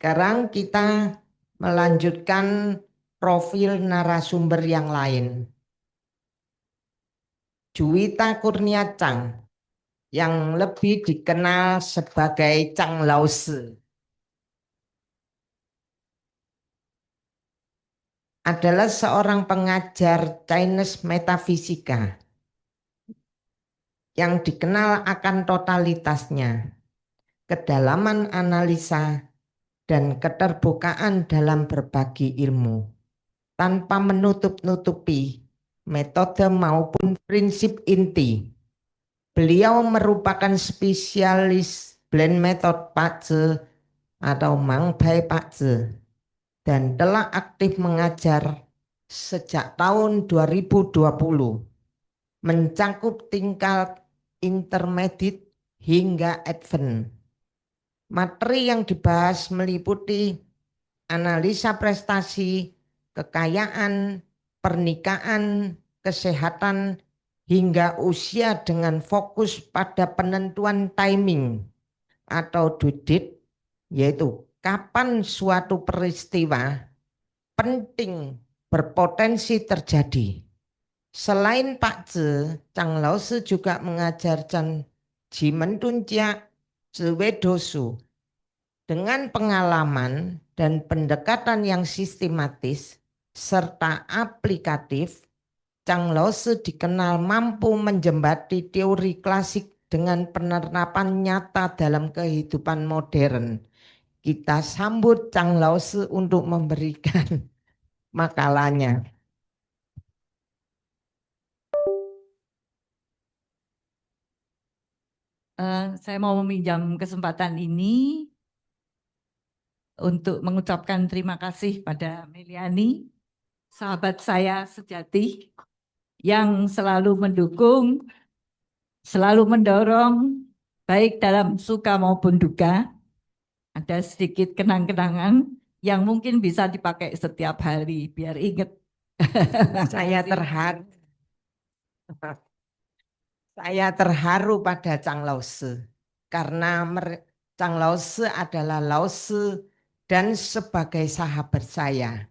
Sekarang kita melanjutkan profil narasumber yang lain. Juwita Kurnia Chang yang lebih dikenal sebagai Chang Lause adalah seorang pengajar Chinese metafisika yang dikenal akan totalitasnya, kedalaman analisa, dan keterbukaan dalam berbagi ilmu, tanpa menutup-nutupi metode maupun prinsip inti. Beliau merupakan spesialis blend method Pakze atau Mang Bai Pakze dan telah aktif mengajar sejak tahun 2020, mencakup tingkat intermediate hingga advance. Materi yang dibahas meliputi analisa prestasi, kekayaan, pernikahan, kesehatan, hingga usia dengan fokus pada penentuan timing atau due date, yaitu kapan suatu peristiwa penting berpotensi terjadi. Selain Pak Zhe, Chang Lause juga mengajarkan Jimen Tunjia, Zhewedosu dengan pengalaman dan pendekatan yang sistematis serta aplikatif. Chang Lause dikenal mampu menjembati teori klasik dengan penerapan nyata dalam kehidupan modern. Kita sambut Chang Lause untuk memberikan makalahnya. Saya mau meminjam kesempatan ini untuk mengucapkan terima kasih pada Meliani, sahabat saya sejati yang selalu mendukung, selalu mendorong, baik dalam suka maupun duka. Ada sedikit kenang-kenangan yang mungkin bisa dipakai setiap hari biar ingat. Saya terharu pada Chang Lause karena Chang Lause adalah Lause dan sebagai sahabat saya.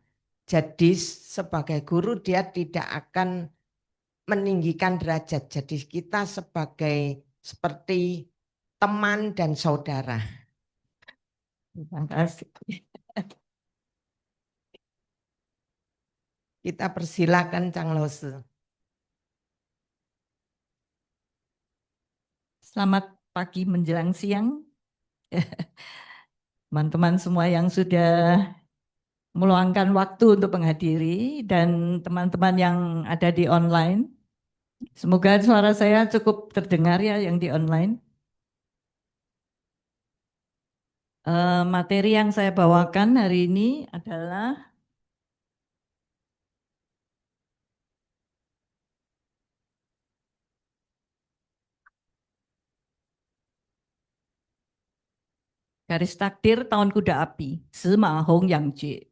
Jadi sebagai guru dia tidak akan meninggikan derajat. Jadi kita sebagai seperti teman dan saudara. Terima kasih. Kita persilakan Chang Lause. Selamat pagi menjelang siang. Teman-teman semua yang sudah meluangkan waktu untuk menghadiri dan teman-teman yang ada di online. Semoga suara saya cukup terdengar ya yang di online. Materi yang saya bawakan hari ini adalah garis takdir tahun kuda api, Sima Hong Yang Jie.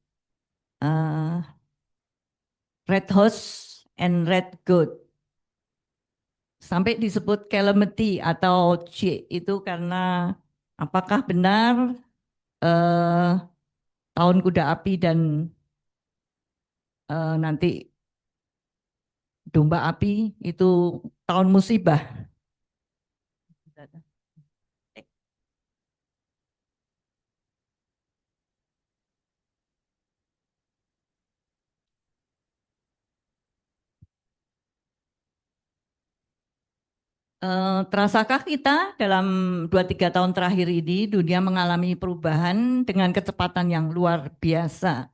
Red Horse and Red Goat. Sampai disebut calamity atau C itu karena apakah benar tahun kuda api dan nanti domba api itu tahun musibah. Terasakah kita dalam 2-3 tahun terakhir ini dunia mengalami perubahan dengan kecepatan yang luar biasa.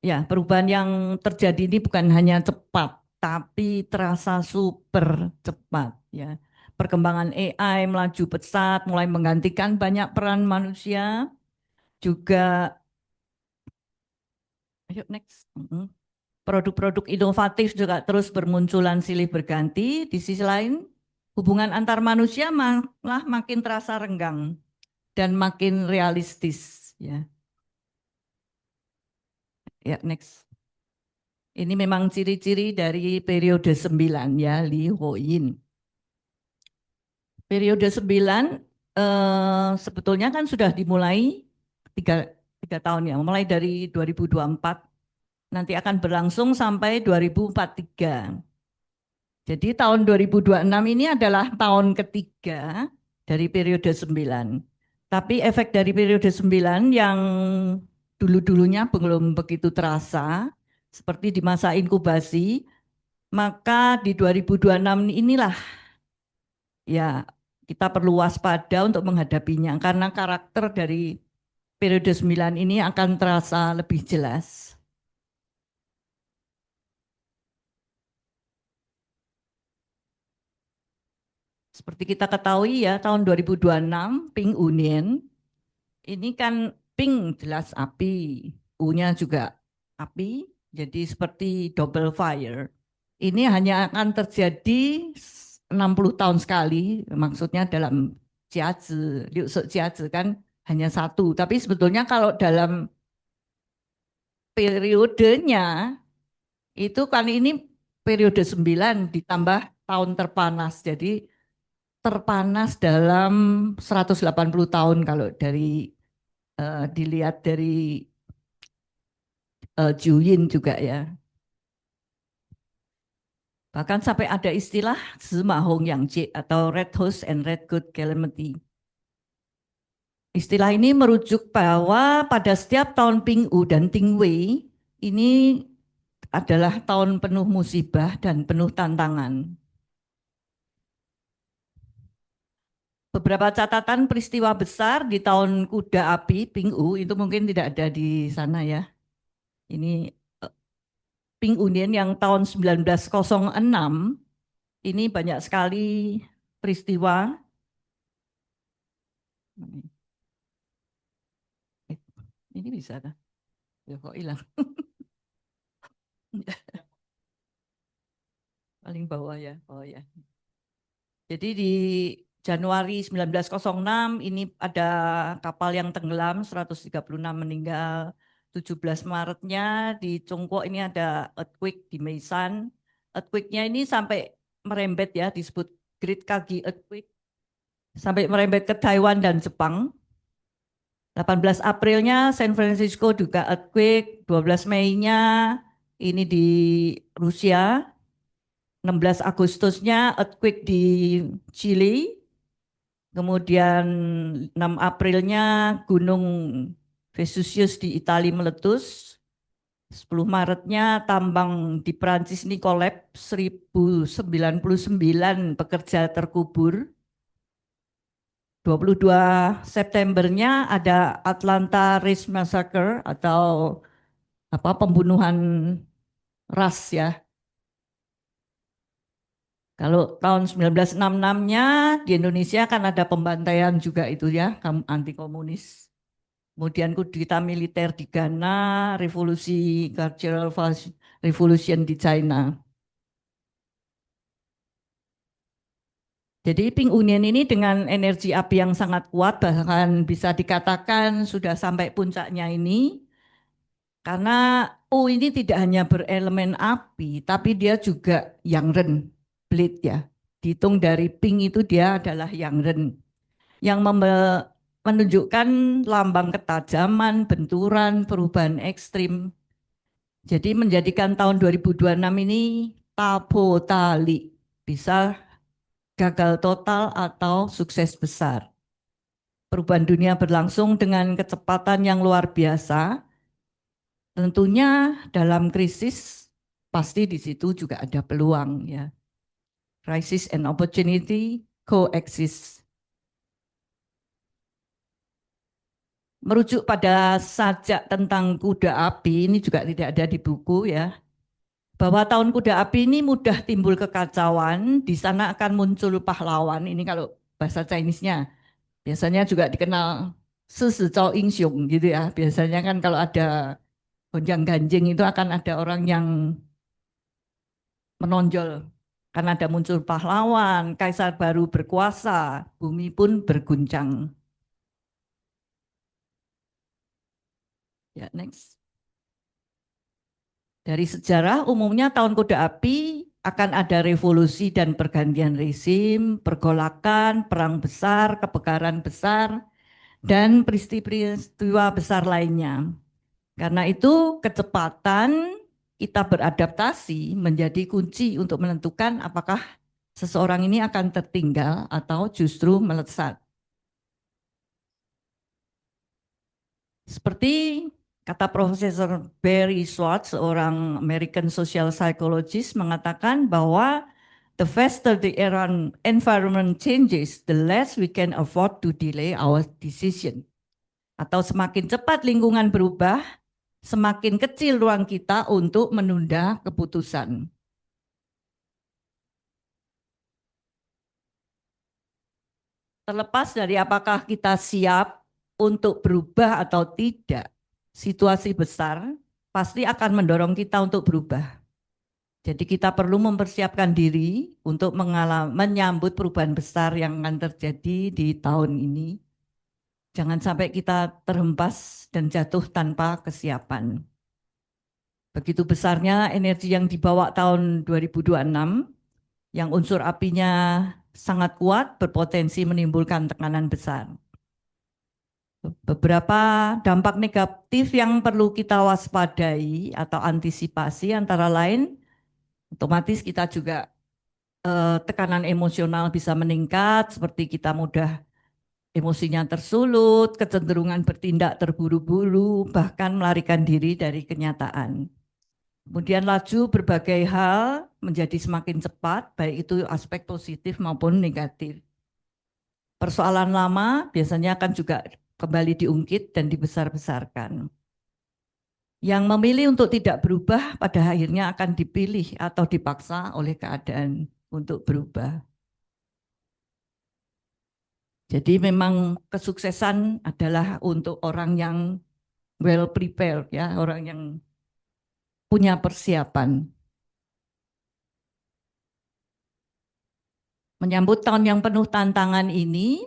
Ya, perubahan yang terjadi ini bukan hanya cepat, tapi terasa super cepat. Ya, perkembangan AI melaju pesat, mulai menggantikan banyak peran manusia. Juga, ayo next. Produk-produk inovatif juga terus bermunculan silih berganti. Di sisi lain, hubungan antar manusia malah makin terasa renggang dan makin realistis. Ya, ya next. Ini memang ciri-ciri dari periode 9 ya, Li Ho-yin. Periode 9 sebetulnya kan sudah dimulai 3 tahun ya, mulai dari 2024 nanti akan berlangsung sampai 2043. Jadi tahun 2026 ini adalah tahun ketiga dari periode 9. Tapi efek dari periode 9 yang dulu-dulunya belum begitu terasa, seperti di masa inkubasi, maka di 2026 inilah ya kita perlu waspada untuk menghadapinya karena karakter dari periode 9 ini akan terasa lebih jelas. Seperti kita ketahui ya, tahun 2026 Pink Union ini kan pink jelas api, U-nya juga api, jadi seperti double fire. Ini hanya akan terjadi 60 tahun sekali, maksudnya dalam jiazi, liu se jiazi kan hanya satu. Tapi sebetulnya kalau dalam periodenya itu kali ini periode 9 ditambah tahun terpanas. Jadi terpanas dalam 180 tahun kalau dari dilihat dari Juyin juga ya. Bahkan sampai ada istilah Sima Hong Yang Jie atau Red Host and Red Good Calamity. Istilah ini merujuk bahwa pada setiap tahun Ping U dan Ting Wei ini adalah tahun penuh musibah dan penuh tantangan. Beberapa catatan peristiwa besar di tahun kuda api Ping U itu mungkin tidak ada di sana ya. Ini Ping Union yang tahun 1906 ini banyak sekali peristiwa. Ini bisa kan? Ya kok hilang. Paling bawah ya. Oh ya. Jadi di Januari 1906 ini ada kapal yang tenggelam, 136 meninggal. 17 Maretnya di Chongguo ini ada earthquake di Meisan. Earthquake-nya ini sampai merembet ya, disebut Great Kagi Earthquake. Sampai merembet ke Taiwan dan Jepang. 18 Aprilnya San Francisco juga earthquake, 12 Mei-nya ini di Rusia, 16 Agustusnya earthquake di Chili, kemudian 6 Aprilnya Gunung Vesuvius di Italia meletus, 10 Maretnya tambang di Prancis ini kolaps, 1099 pekerja terkubur. 22 Septembernya ada Atlanta Race Massacre atau pembunuhan ras ya. Kalau tahun 1966-nya di Indonesia kan ada pembantaian juga itu ya, anti komunis. Kemudian kudeta militer di Ghana, revolusi Cultural Revolution di China. Jadi Ping Union ini dengan energi api yang sangat kuat, bahkan bisa dikatakan sudah sampai puncaknya ini. Karena U ini tidak hanya berelemen api, tapi dia juga Yangren, blade ya. Dihitung dari Ping itu dia adalah Yangren. Yang menunjukkan lambang ketajaman, benturan, perubahan ekstrim. Jadi menjadikan tahun 2026 ini tapo tali, bisa gagal total atau sukses besar. Perubahan dunia berlangsung dengan kecepatan yang luar biasa. Tentunya dalam krisis pasti di situ juga ada peluang ya. Crisis and opportunity coexist. Merujuk pada sajak tentang kuda api ini juga tidak ada di buku ya. Bahwa tahun kuda api ini mudah timbul kekacauan, di sana akan muncul pahlawan. Ini kalau bahasa Chinese-nya. Biasanya juga dikenal Sisi Zhao Inxiong gitu ya. Biasanya kan kalau ada gonjang ganjing itu akan ada orang yang menonjol. Karena ada muncul pahlawan, kaisar baru berkuasa, bumi pun berguncang. Ya, next. Dari sejarah umumnya tahun kuda api akan ada revolusi dan pergantian rezim, pergolakan, perang besar, kebakaran besar. dan peristiwa besar lainnya. Karena itu kecepatan kita beradaptasi menjadi kunci untuk menentukan apakah seseorang ini akan tertinggal atau justru melesat. Seperti kata Profesor Barry Schwartz, seorang American social psychologist, mengatakan bahwa the faster the environment changes, the less we can afford to delay our decision. Atau semakin cepat lingkungan berubah, semakin kecil ruang kita untuk menunda keputusan. Terlepas dari apakah kita siap untuk berubah atau tidak, situasi besar pasti akan mendorong kita untuk berubah. Jadi kita perlu mempersiapkan diri untuk menyambut perubahan besar yang akan terjadi di tahun ini. Jangan sampai kita terhempas dan jatuh tanpa kesiapan. Begitu besarnya energi yang dibawa tahun 2026, yang unsur apinya sangat kuat, berpotensi menimbulkan tekanan besar. Beberapa dampak negatif yang perlu kita waspadai atau antisipasi antara lain, otomatis kita juga tekanan emosional bisa meningkat, seperti kita mudah emosinya tersulut, kecenderungan bertindak terburu-buru, bahkan melarikan diri dari kenyataan. Kemudian laju berbagai hal menjadi semakin cepat, baik itu aspek positif maupun negatif. Persoalan lama biasanya akan juga kembali diungkit dan dibesar-besarkan. Yang memilih untuk tidak berubah pada akhirnya akan dipilih atau dipaksa oleh keadaan untuk berubah. Jadi memang kesuksesan adalah untuk orang yang well prepared, ya, orang yang punya persiapan. Menyambut tahun yang penuh tantangan ini,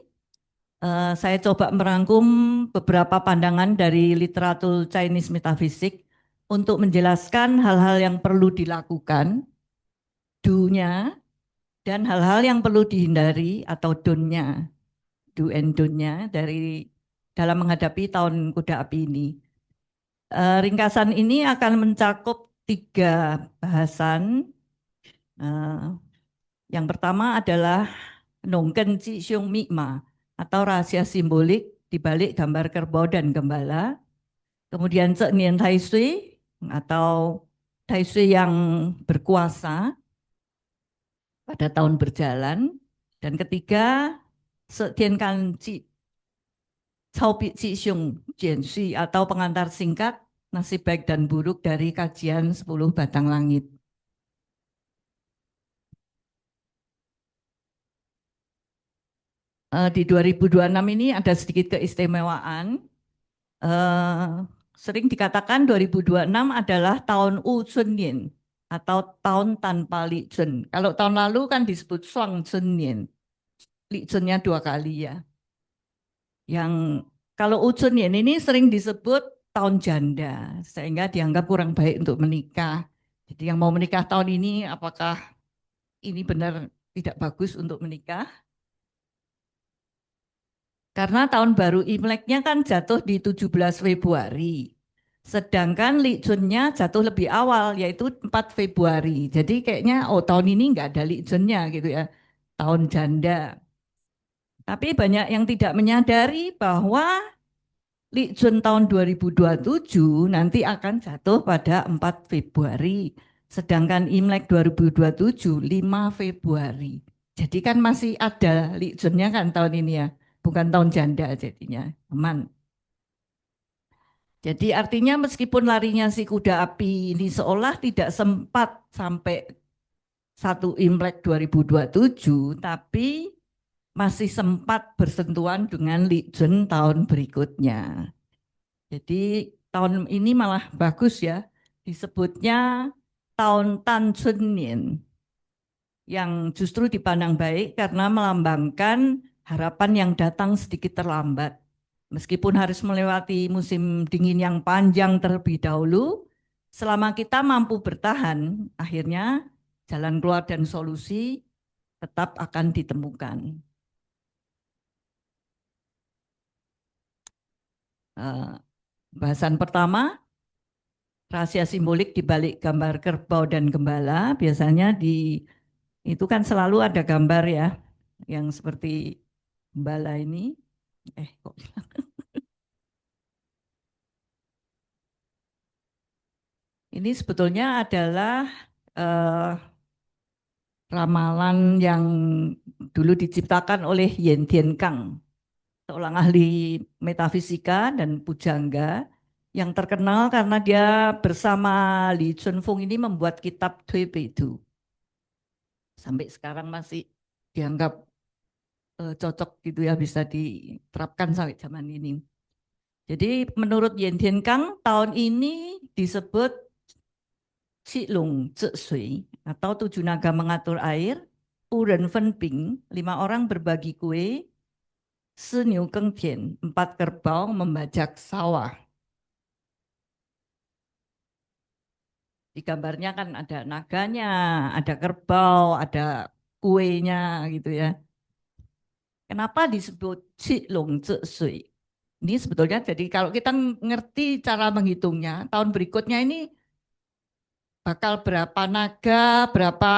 saya coba merangkum beberapa pandangan dari literatur Chinese Metaphysics untuk menjelaskan hal-hal yang perlu dilakukan, do-nya, dan hal-hal yang perlu dihindari atau don't-nya, do and don't-nya dari dalam menghadapi tahun kuda api ini. Ringkasan ini akan mencakup 3 bahasan. Yang pertama adalah Nongken Chi Xiong Mikma atau rahasia simbolik di balik gambar kerbau dan gembala. Kemudian Cek Nian Tai Sui atau Tai Sui yang berkuasa pada tahun berjalan. Dan ketiga, Tian Kan Chi Cao Pi Chi Xiong Jian Sui atau pengantar singkat nasib baik dan buruk dari kajian 10 batang langit. Di 2026 ini ada sedikit keistimewaan. Sering dikatakan 2026 adalah tahun Wu Chun Yin atau tahun tanpa Li Chun. Kalau tahun lalu kan disebut Shuang Chun Yin. Li Chunnya 2 kali ya. Yang kalau Wu Chun Yin ini sering disebut tahun janda, sehingga dianggap kurang baik untuk menikah. Jadi yang mau menikah tahun ini, apakah ini benar tidak bagus untuk menikah? Karena tahun baru Imleknya kan jatuh di 17 Februari. Sedangkan Li Chunnya jatuh lebih awal, yaitu 4 Februari. Jadi kayaknya, tahun ini nggak ada Li Chunnya gitu ya. Tahun janda. Tapi banyak yang tidak menyadari bahwa Li Chun tahun 2027 nanti akan jatuh pada 4 Februari. Sedangkan Imlek 2027 5 Februari. Jadi kan masih ada Li Chunnya kan tahun ini ya. Bukan tahun janda jadinya, aman. Jadi artinya meskipun larinya si kuda api ini seolah tidak sempat sampai 1 Imlek 2027, tapi masih sempat bersentuhan dengan Li Chun tahun berikutnya. Jadi tahun ini malah bagus ya, disebutnya tahun Tan Chun Yin, yang justru dipandang baik karena melambangkan harapan yang datang sedikit terlambat. Meskipun harus melewati musim dingin yang panjang terlebih dahulu, selama kita mampu bertahan, akhirnya jalan keluar dan solusi tetap akan ditemukan. Eh, Bahasan pertama, rahasia simbolik di balik gambar kerbau dan gembala. Biasanya itu kan selalu ada gambar ya, yang seperti gembala ini. Kok ini sebetulnya adalah eh, ramalan yang dulu diciptakan oleh Yen Tien Kang, seorang ahli metafisika dan pujangga yang terkenal karena dia bersama Li Chunfeng ini membuat kitab Dui Beidou. Sampai sekarang masih dianggap cocok gitu ya, bisa diterapkan sampai zaman ini. Jadi menurut Yen Tien Kang, tahun ini disebut Cilung Sui atau 7 naga mengatur air, Uren Fen Ping, 5 orang berbagi kue, Seniu Keng Tian, 4 kerbau membajak sawah. Di gambarnya kan ada naganya, ada kerbau, ada kuenya gitu ya. Kenapa disebut Cilung Sui? Ini sebetulnya jadi kalau kita ngerti cara menghitungnya, tahun berikutnya ini bakal berapa naga, berapa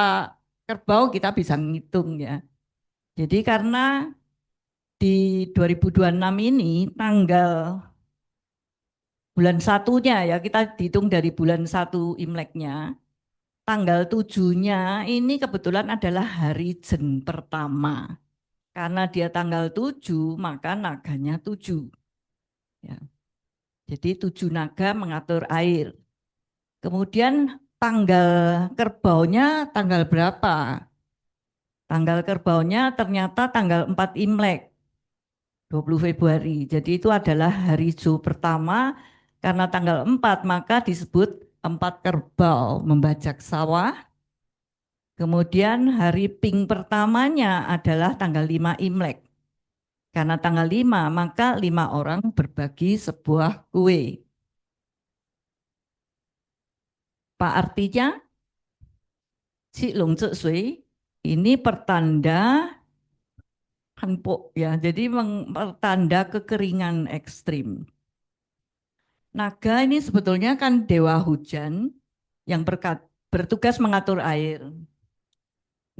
kerbau kita bisa ngitung ya. Jadi karena di 2026 ini tanggal bulan satunya ya, kita dihitung dari bulan 1 Imleknya, tanggal 7-nya ini kebetulan adalah hari Jen pertama. Karena dia tanggal 7, maka naganya 7. Ya. Jadi 7 naga mengatur air. Kemudian tanggal kerbaunya tanggal berapa? Tanggal kerbaunya ternyata tanggal 4 Imlek, 20 Februari. Jadi itu adalah hari Ju pertama, karena tanggal 4 maka disebut 4 kerbau membajak sawah. Kemudian hari Ping pertamanya adalah tanggal 5 Imlek. Karena tanggal 5 maka 5 orang berbagi sebuah kue. Pak artinya, Si Long Tzu Sui ini pertanda hanpo ya, jadi pertanda kekeringan ekstrim. Naga ini sebetulnya kan dewa hujan yang bertugas mengatur air.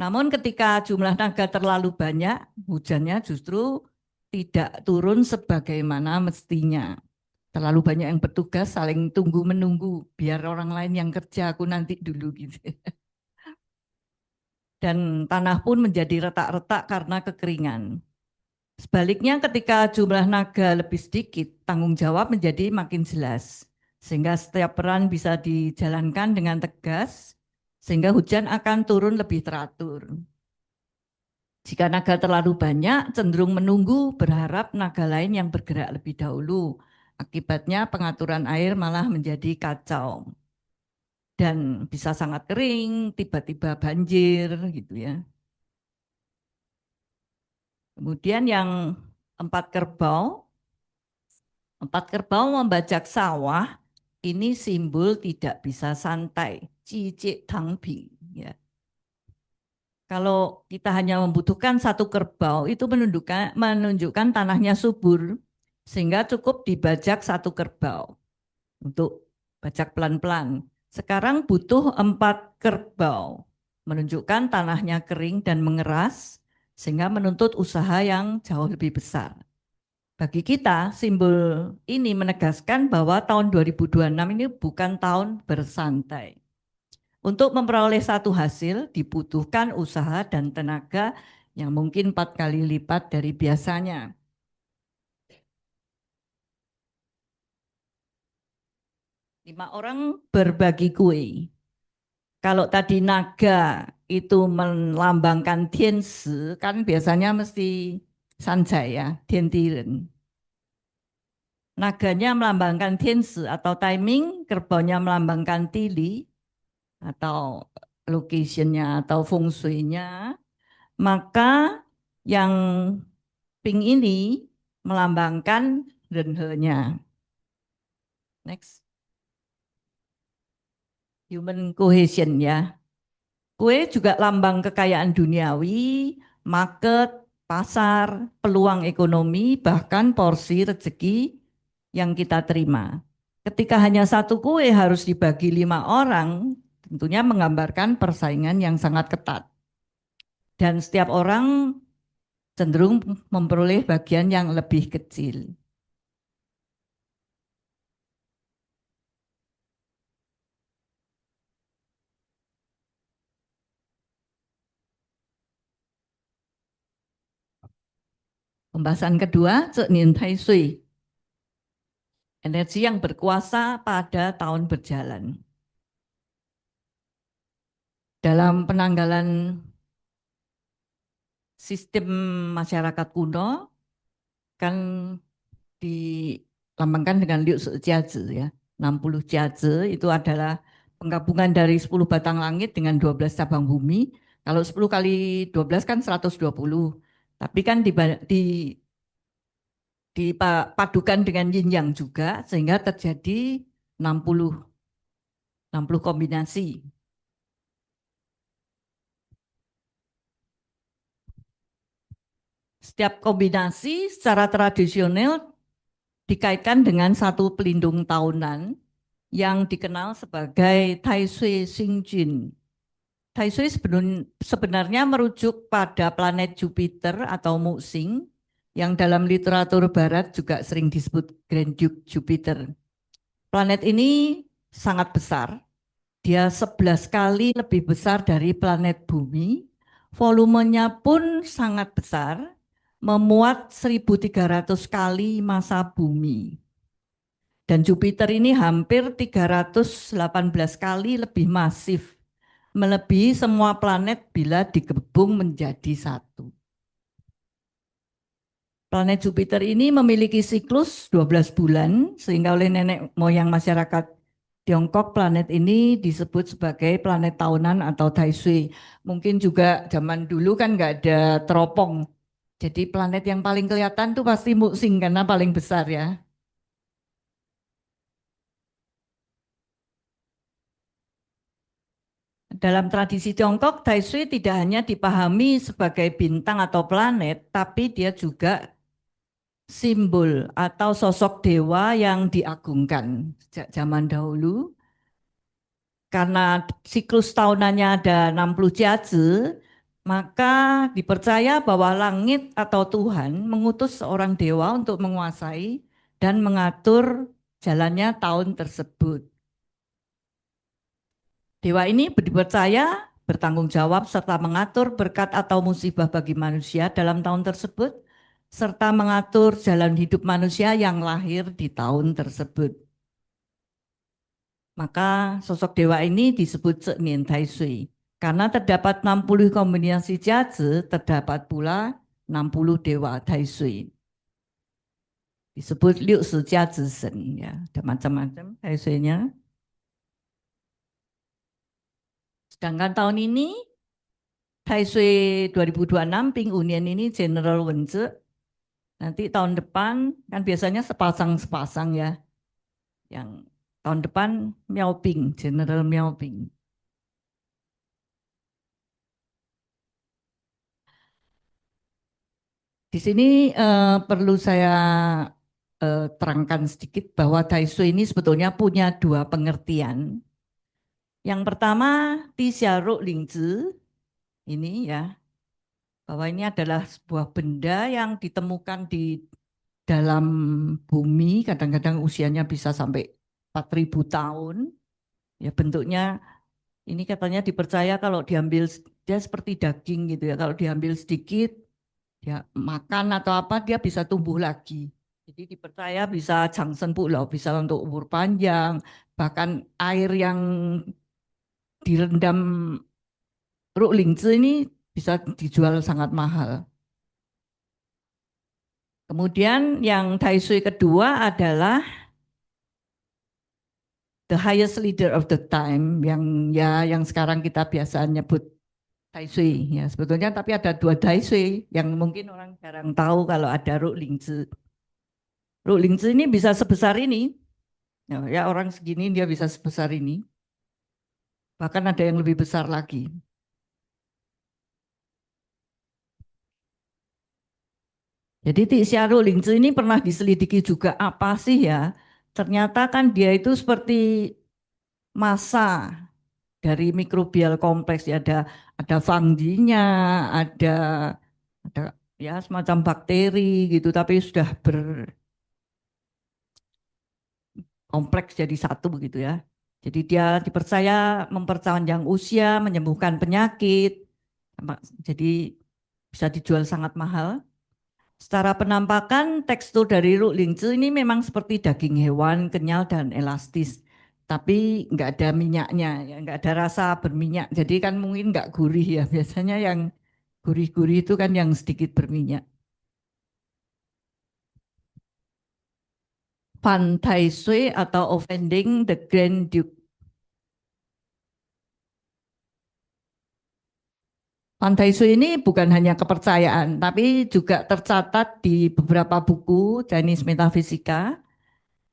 Namun ketika jumlah naga terlalu banyak, hujannya justru tidak turun sebagaimana mestinya. Terlalu banyak yang bertugas saling tunggu-menunggu, biar orang lain yang kerja, aku nanti dulu gitu. Dan tanah pun menjadi retak-retak karena kekeringan. Sebaliknya ketika jumlah naga lebih sedikit, tanggung jawab menjadi makin jelas. Sehingga setiap peran bisa dijalankan dengan tegas, sehingga hujan akan turun lebih teratur. Jika naga terlalu banyak, cenderung menunggu, berharap naga lain yang bergerak lebih dahulu. Akibatnya pengaturan air malah menjadi kacau. Dan bisa sangat kering, tiba-tiba banjir gitu ya. Kemudian yang 4 kerbau, 4 kerbau membajak sawah, ini simbol tidak bisa santai, cicik tangbi. Ya. Kalau kita hanya membutuhkan 1 kerbau, itu menunjukkan tanahnya subur, sehingga cukup dibajak 1 kerbau untuk bajak pelan-pelan. Sekarang butuh 4 kerbau, menunjukkan tanahnya kering dan mengeras, sehingga menuntut usaha yang jauh lebih besar. Bagi kita, simbol ini menegaskan bahwa tahun 2026 ini bukan tahun bersantai. Untuk memperoleh satu hasil dibutuhkan usaha dan tenaga yang mungkin 4 kali lipat dari biasanya. Lima orang berbagi kue. Kalau tadi naga itu melambangkan tiansi, kan biasanya mesti sanjai ya, tiantiren. Naganya melambangkan tiansi atau timing, kerbaunya melambangkan tili, atau location-nya atau feng shui-nya, maka yang pink ini melambangkan renhe-nya. Next. Human cohesion ya. Kue juga lambang kekayaan duniawi, market, pasar, peluang ekonomi, bahkan porsi rezeki yang kita terima. Ketika hanya satu kue harus dibagi 5 orang, tentunya menggambarkan persaingan yang sangat ketat. Dan setiap orang cenderung memperoleh bagian yang lebih kecil. Pembahasan kedua, Cek Nin Tai Sui. Energi yang berkuasa pada tahun berjalan. Dalam penanggalan sistem masyarakat kuno, kan dilambangkan dengan Liu Shi Jiazi ya. 60 Jiazi itu adalah penggabungan dari 10 batang langit dengan 12 cabang bumi. Kalau 10 kali 12 kan 120. Tapi kan dipadukan dengan yin yang juga sehingga terjadi 60 kombinasi. Setiap kombinasi secara tradisional dikaitkan dengan satu pelindung tahunan yang dikenal sebagai Tai Sui Xing Jun. Tai Sui sebenarnya merujuk pada planet Jupiter atau Muxing yang dalam literatur barat juga sering disebut Grand Duke Jupiter. Planet ini sangat besar. Dia 11 kali lebih besar dari planet Bumi. Volumenya pun sangat besar, memuat 1.300 kali massa Bumi. Dan Jupiter ini hampir 318 kali lebih masif, melebihi semua planet bila digabung menjadi satu. Planet Jupiter ini memiliki siklus 12 bulan, sehingga oleh nenek moyang masyarakat Tiongkok planet ini disebut sebagai planet tahunan atau Tai Sui. Mungkin juga zaman dulu kan nggak ada teropong. Jadi planet yang paling kelihatan tuh pasti Muxing karena paling besar ya. Dalam tradisi Tiongkok, Tai Sui tidak hanya dipahami sebagai bintang atau planet, tapi dia juga simbol atau sosok dewa yang diagungkan sejak zaman dahulu. Karena siklus tahunannya ada 60 jazz, maka dipercaya bahwa langit atau Tuhan mengutus seorang dewa untuk menguasai dan mengatur jalannya tahun tersebut. Dewa ini dipercaya bertanggung jawab serta mengatur berkat atau musibah bagi manusia dalam tahun tersebut, serta mengatur jalan hidup manusia yang lahir di tahun tersebut. Maka sosok dewa ini disebut Zhenyan Tai Sui. Karena terdapat 60 kombinasi jazz, terdapat pula 60 dewa Tai Sui. Disebut Liu Shi Jazz Shen, ya, ada macam-macam Tai Sui-nya. Sedangkan tahun ini Tai Sui 2026 Ping Union ini General Wenzi. Nanti tahun depan kan biasanya sepasang-sepasang ya. Yang tahun depan Miao Ping, General Miao Ping. Di sini perlu saya terangkan sedikit bahwa Tai Sui ini sebetulnya punya dua pengertian. Yang pertama, Ti Xia Ru Ling Zi, ini ya, bahwa ini adalah sebuah benda yang ditemukan di dalam bumi, kadang-kadang usianya bisa sampai 4.000 tahun. Ya bentuknya ini katanya dipercaya kalau diambil, dia seperti daging gitu ya, kalau diambil sedikit, dia makan atau apa, dia bisa tumbuh lagi. Jadi dipercaya bisa jangsen pulau, bisa untuk umur panjang, bahkan air yang direndam Ruklingzi ini bisa dijual sangat mahal. Kemudian yang Tai Sui kedua adalah the highest leader of the time, yang ya yang sekarang kita biasa nyebut Tai Sui. Ya sebetulnya tapi ada dua Tai Sui yang mungkin orang jarang tahu kalau ada Ruklingzi. Ruklingzi ini bisa sebesar ini. Ya orang segini dia bisa sebesar ini. Bahkan ada yang lebih besar lagi. Jadi Ti Xiaoru Lingzi ini pernah diselidiki juga apa sih ya? Ternyata kan dia itu seperti massa dari mikrobial kompleks ya, ada funginya, ada ada ya semacam bakteri gitu, tapi sudah berkompleks jadi satu begitu ya. Jadi dia dipercaya memperpanjang usia, menyembuhkan penyakit, jadi bisa dijual sangat mahal. Secara penampakan, tekstur dari Ru Lingzi ini memang seperti daging hewan, kenyal dan elastis. Tapi nggak ada minyaknya, ya, nggak ada rasa berminyak. Jadi kan mungkin nggak gurih ya. Biasanya yang gurih-gurih itu kan yang sedikit berminyak. Fan Tai Sui atau Offending the Grand Duke. Fan Tai Sui ini bukan hanya kepercayaan, tapi juga tercatat di beberapa buku Chinese Metaphysica,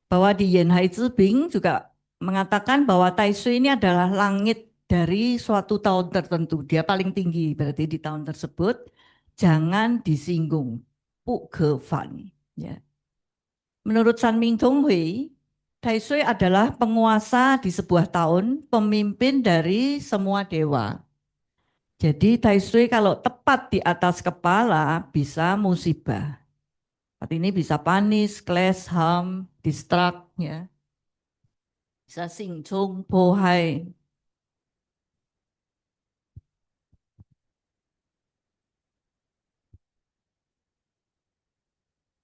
bahwa di Yanhai Zibing juga mengatakan bahwa Tai Sui ini adalah langit dari suatu tahun tertentu. Dia paling tinggi berarti di tahun tersebut. Jangan disinggung. Bu Ke Fan. Ya. Menurut San Ming Dong Hui, Tai Sui adalah penguasa di sebuah tahun, pemimpin dari semua dewa. Jadi Tai Sui kalau tepat di atas kepala bisa musibah. Arti ini bisa panis, clash, harm, distract, ya. Bisa Xing Chung, Bohai.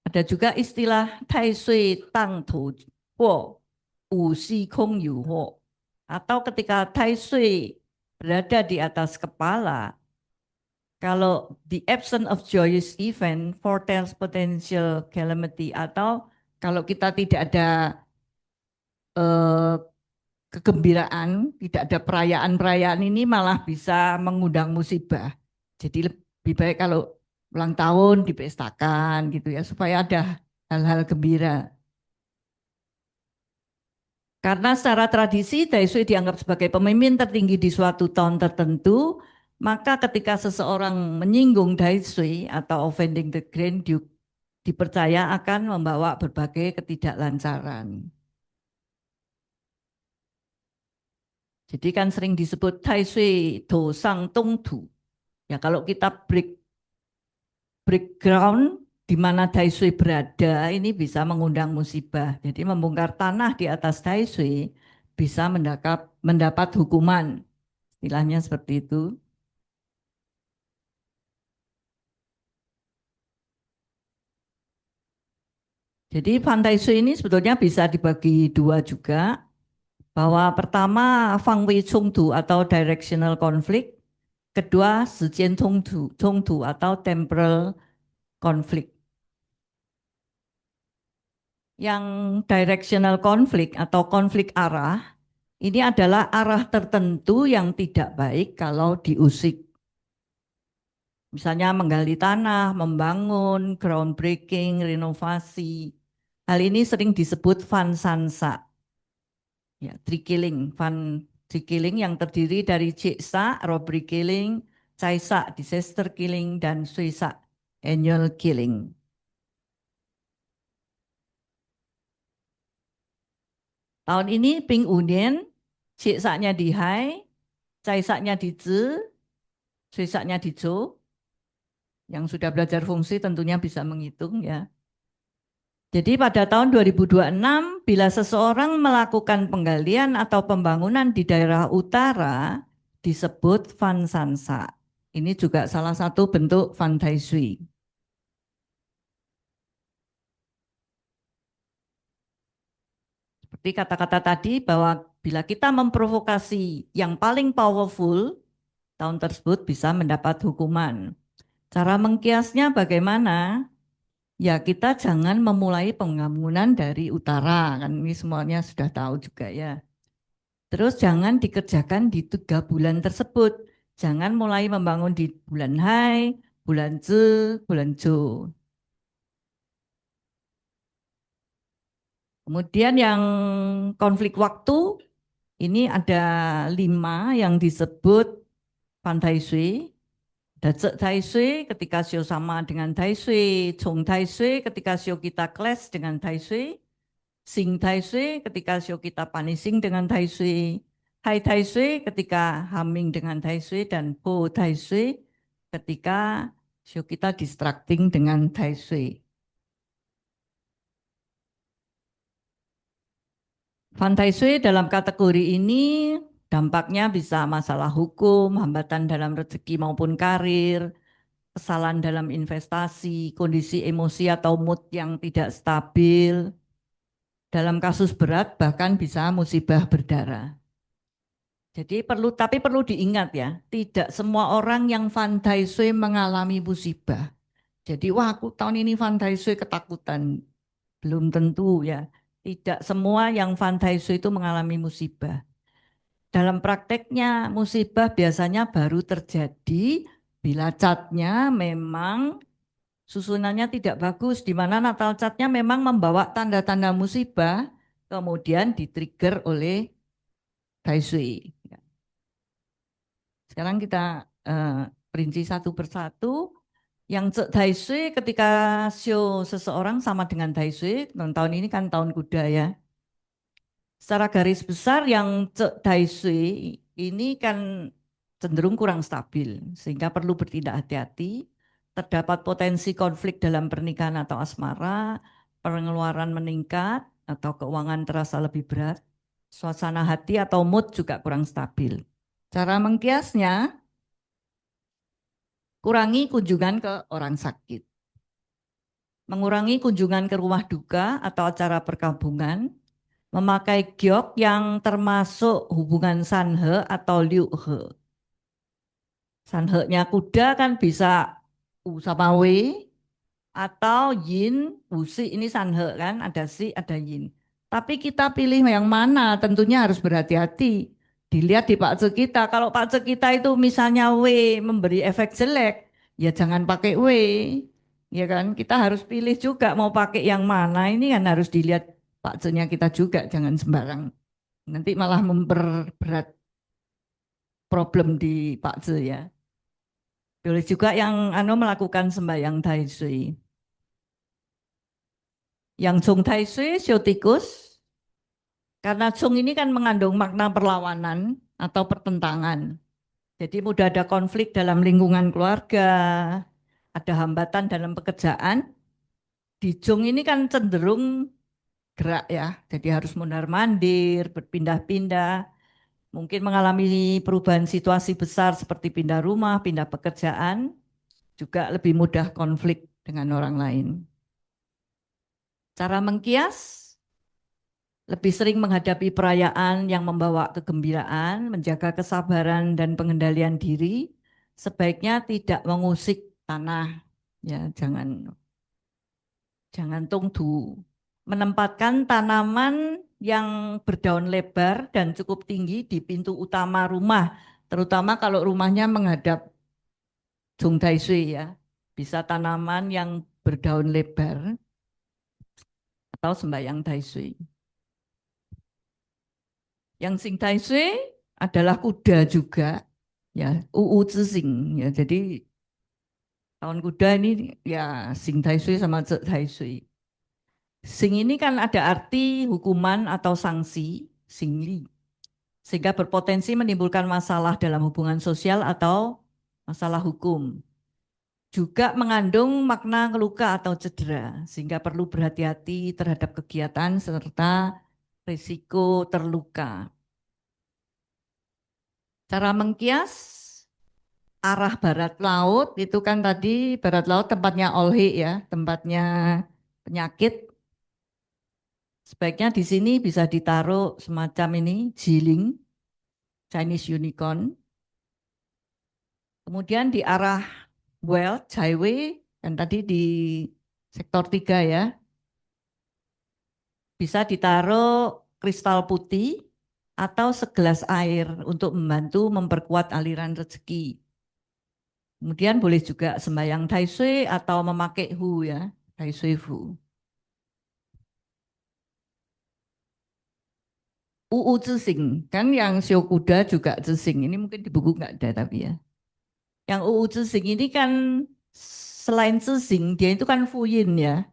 Ada juga istilah Tai Sui Tang Tu Wo, Wu Si Kong Yu Ho. Atau ketika Tai Sui berada di atas kepala, kalau the absence of joyous event foretells potential calamity, atau kalau kita tidak ada eh, kegembiraan, tidak ada perayaan-perayaan ini malah bisa mengundang musibah. Jadi lebih baik kalau ulang tahun dipestakan gitu ya, supaya ada hal-hal gembira. Karena secara tradisi Daisui dianggap sebagai pemimpin tertinggi di suatu tahun tertentu, maka ketika seseorang menyinggung Daisui atau offending the Grand Duke, dipercaya akan membawa berbagai ketidaklancaran. Jadi kan sering disebut Tai Sui Do Sang Tung Tu. Ya kalau kita background di mana Tai Sui berada ini bisa mengundang musibah. Jadi membongkar tanah di atas Tai Sui bisa mendapat hukuman. Istilahnya seperti itu. Jadi Fan Tai Sui ini sebetulnya bisa dibagi dua juga. Bahwa pertama Fang Wei Chung Tu atau directional conflict. Kedua Zijian Chung Tu atau temporal conflict. Yang directional conflict atau konflik arah, ini adalah arah tertentu yang tidak baik kalau diusik. Misalnya menggali tanah, membangun, groundbreaking, renovasi. Hal ini sering disebut Van Sansa. Ya, tree killing, tree killing yang terdiri dari Ciksa, robbery killing, Caisa, disaster killing, dan Suisa, annual killing. Tahun ini Ping Union, Ciksanya di Hai, Caisanya di Zi, Suisanya di Zhou. Yang sudah belajar fungsi tentunya bisa menghitung ya. Jadi pada tahun 2026 bila seseorang melakukan penggalian atau pembangunan di daerah utara disebut Fan Sansa. Ini juga salah satu bentuk Fan Tai Sui. Seperti kata-kata tadi bahwa bila kita memprovokasi yang paling powerful, tahun tersebut bisa mendapat hukuman. Cara mengkiasnya bagaimana? Ya kita jangan memulai pembangunan dari utara, kan ini semuanya sudah tahu juga ya. Terus jangan dikerjakan di 3 bulan tersebut. Jangan mulai membangun di bulan Hai, bulan Zi, bulan Jo. Kemudian yang konflik waktu, ini ada 5 yang disebut Pan Tai Sui. Dacek Tai Sui ketika sio sama dengan Tai Sui, Chung Tai Sui ketika sio kita clash dengan Tai Sui, Sing Tai Sui ketika sio kita punishing dengan Tai Sui, Hai Tai Sui ketika humming dengan Tai Sui, dan Po Tai Sui ketika sio kita distracting dengan Tai Sui. Fan Tai Sui dalam kategori ini dampaknya bisa masalah hukum, hambatan dalam rezeki maupun karir, kesalahan dalam investasi, kondisi emosi atau mood yang tidak stabil. Dalam kasus berat bahkan bisa musibah berdarah. Jadi perlu diingat ya, tidak semua orang yang Fan Tai Sui mengalami musibah. Jadi wah aku tahun ini Fan Tai Sui ketakutan. Belum tentu ya. Tidak semua yang Fan Tai Sui itu mengalami musibah. Dalam prakteknya musibah biasanya baru terjadi bila catnya memang susunannya tidak bagus, di mana natal catnya memang membawa tanda-tanda musibah, kemudian di-trigger oleh Tai Sui. Sekarang kita rinci satu persatu. Yang Cek Tai Sui ketika show seseorang sama dengan Tai Sui, tahun ini kan tahun kuda ya. Secara garis besar yang Cek Tai Sui ini kan cenderung kurang stabil, sehingga perlu bertindak hati-hati. Terdapat potensi konflik dalam pernikahan atau asmara, pengeluaran meningkat, atau keuangan terasa lebih berat. Suasana hati atau mood juga kurang stabil. Cara mengkiasnya, kurangi kunjungan ke orang sakit. Mengurangi kunjungan ke rumah duka atau acara perkampungan. Memakai giok yang termasuk hubungan sanhe atau liuhe. Sanhe-nya kuda kan bisa U sama W, atau yin, wusi ini sanhe kan, ada si, ada yin. Tapi kita pilih yang mana, tentunya harus berhati-hati. Dilihat di pakce kita, kalau pakce kita itu misalnya W memberi efek jelek, ya jangan pakai W. Ya kan, kita harus pilih juga mau pakai yang mana, ini kan harus dilihat pakcenya kita juga, jangan sembarang. Nanti malah memperberat problem di pakce ya. Boleh juga yang melakukan sembahyang Tai Sui. Yang Chung Tai Sui, sio tikus, karena Chung ini kan mengandung makna perlawanan atau pertentangan. Jadi mudah ada konflik dalam lingkungan keluarga, ada hambatan dalam pekerjaan. Di Chung ini kan cenderung gerak ya, jadi harus mondar-mandir, berpindah-pindah, mungkin mengalami perubahan situasi besar seperti pindah rumah, pindah pekerjaan, juga lebih mudah konflik dengan orang lain. Cara mengkias, lebih sering menghadapi perayaan yang membawa kegembiraan, menjaga kesabaran dan pengendalian diri, sebaiknya tidak mengusik tanah, ya jangan tungdu. Menempatkan tanaman yang berdaun lebar dan cukup tinggi di pintu utama rumah, terutama kalau rumahnya menghadap Jung Tai Sui ya. Bisa tanaman yang berdaun lebar atau sembahyang Tai Sui. Yang Sing Tai Sui adalah kuda juga, ya UU Zixing ya. Jadi tahun kuda ini ya Sing Tai Sui sama Cek Tai Sui. Sing ini kan ada arti hukuman atau sanksi, singli, sehingga berpotensi menimbulkan masalah dalam hubungan sosial atau masalah hukum. Juga mengandung makna luka atau cedera, sehingga perlu berhati-hati terhadap kegiatan serta risiko terluka. Cara mengkias, arah barat laut itu kan tadi barat laut tempatnya olhi ya, tempatnya penyakit. Sebaiknya di sini bisa ditaruh semacam ini, jiling, Chinese unicorn. Kemudian di arah well, Jaiwe, kan tadi di sektor 3 ya, bisa ditaruh kristal putih atau segelas air untuk membantu memperkuat aliran rezeki. Kemudian boleh juga sembahyang Tai Sui atau memakai hu ya, Tai Sui hu. UU Zixing, kan yang Sio Kuda juga Zixing. Ini mungkin di buku nggak ada tapi ya. Yang Wu Zixing ini kan selain Zixing, dia itu kan Fuyin ya.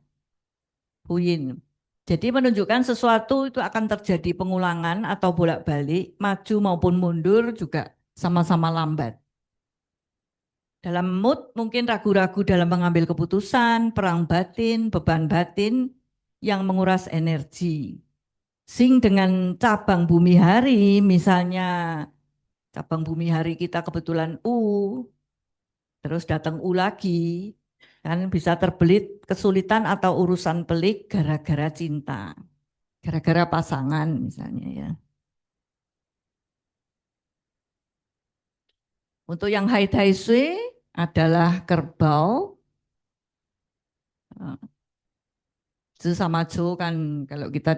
Fuyin. Jadi menunjukkan sesuatu itu akan terjadi pengulangan atau bolak-balik, maju maupun mundur juga sama-sama lambat. Dalam mood mungkin ragu-ragu dalam mengambil keputusan, perang batin, beban batin yang menguras energi. Sing dengan cabang bumi hari, misalnya cabang bumi hari kita kebetulan terus datang lagi, kan bisa terbelit kesulitan atau urusan pelik gara-gara cinta, gara-gara pasangan misalnya ya. Untuk yang Hai Tai Sui adalah kerbau. Zu sama Ju kan kalau kita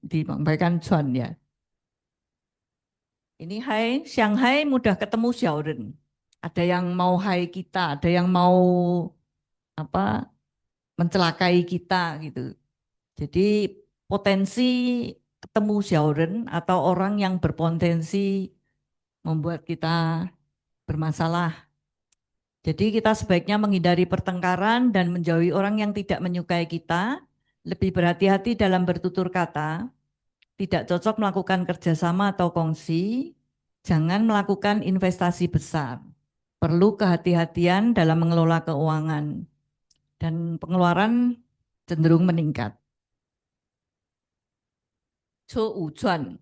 dimangbakan Cuan ya. Ini Hai, Shanghai mudah ketemu Xiaoren. Ada yang mau hai kita, ada yang mau apa mencelakai kita gitu. Jadi potensi ketemu Xiaoren atau orang yang berpotensi membuat kita bermasalah. Jadi kita sebaiknya menghindari pertengkaran dan menjauhi orang yang tidak menyukai kita, lebih berhati-hati dalam bertutur kata, tidak cocok melakukan kerjasama atau kongsi, jangan melakukan investasi besar. Perlu kehati-hatian dalam mengelola keuangan dan pengeluaran cenderung meningkat. Cho Wujuan,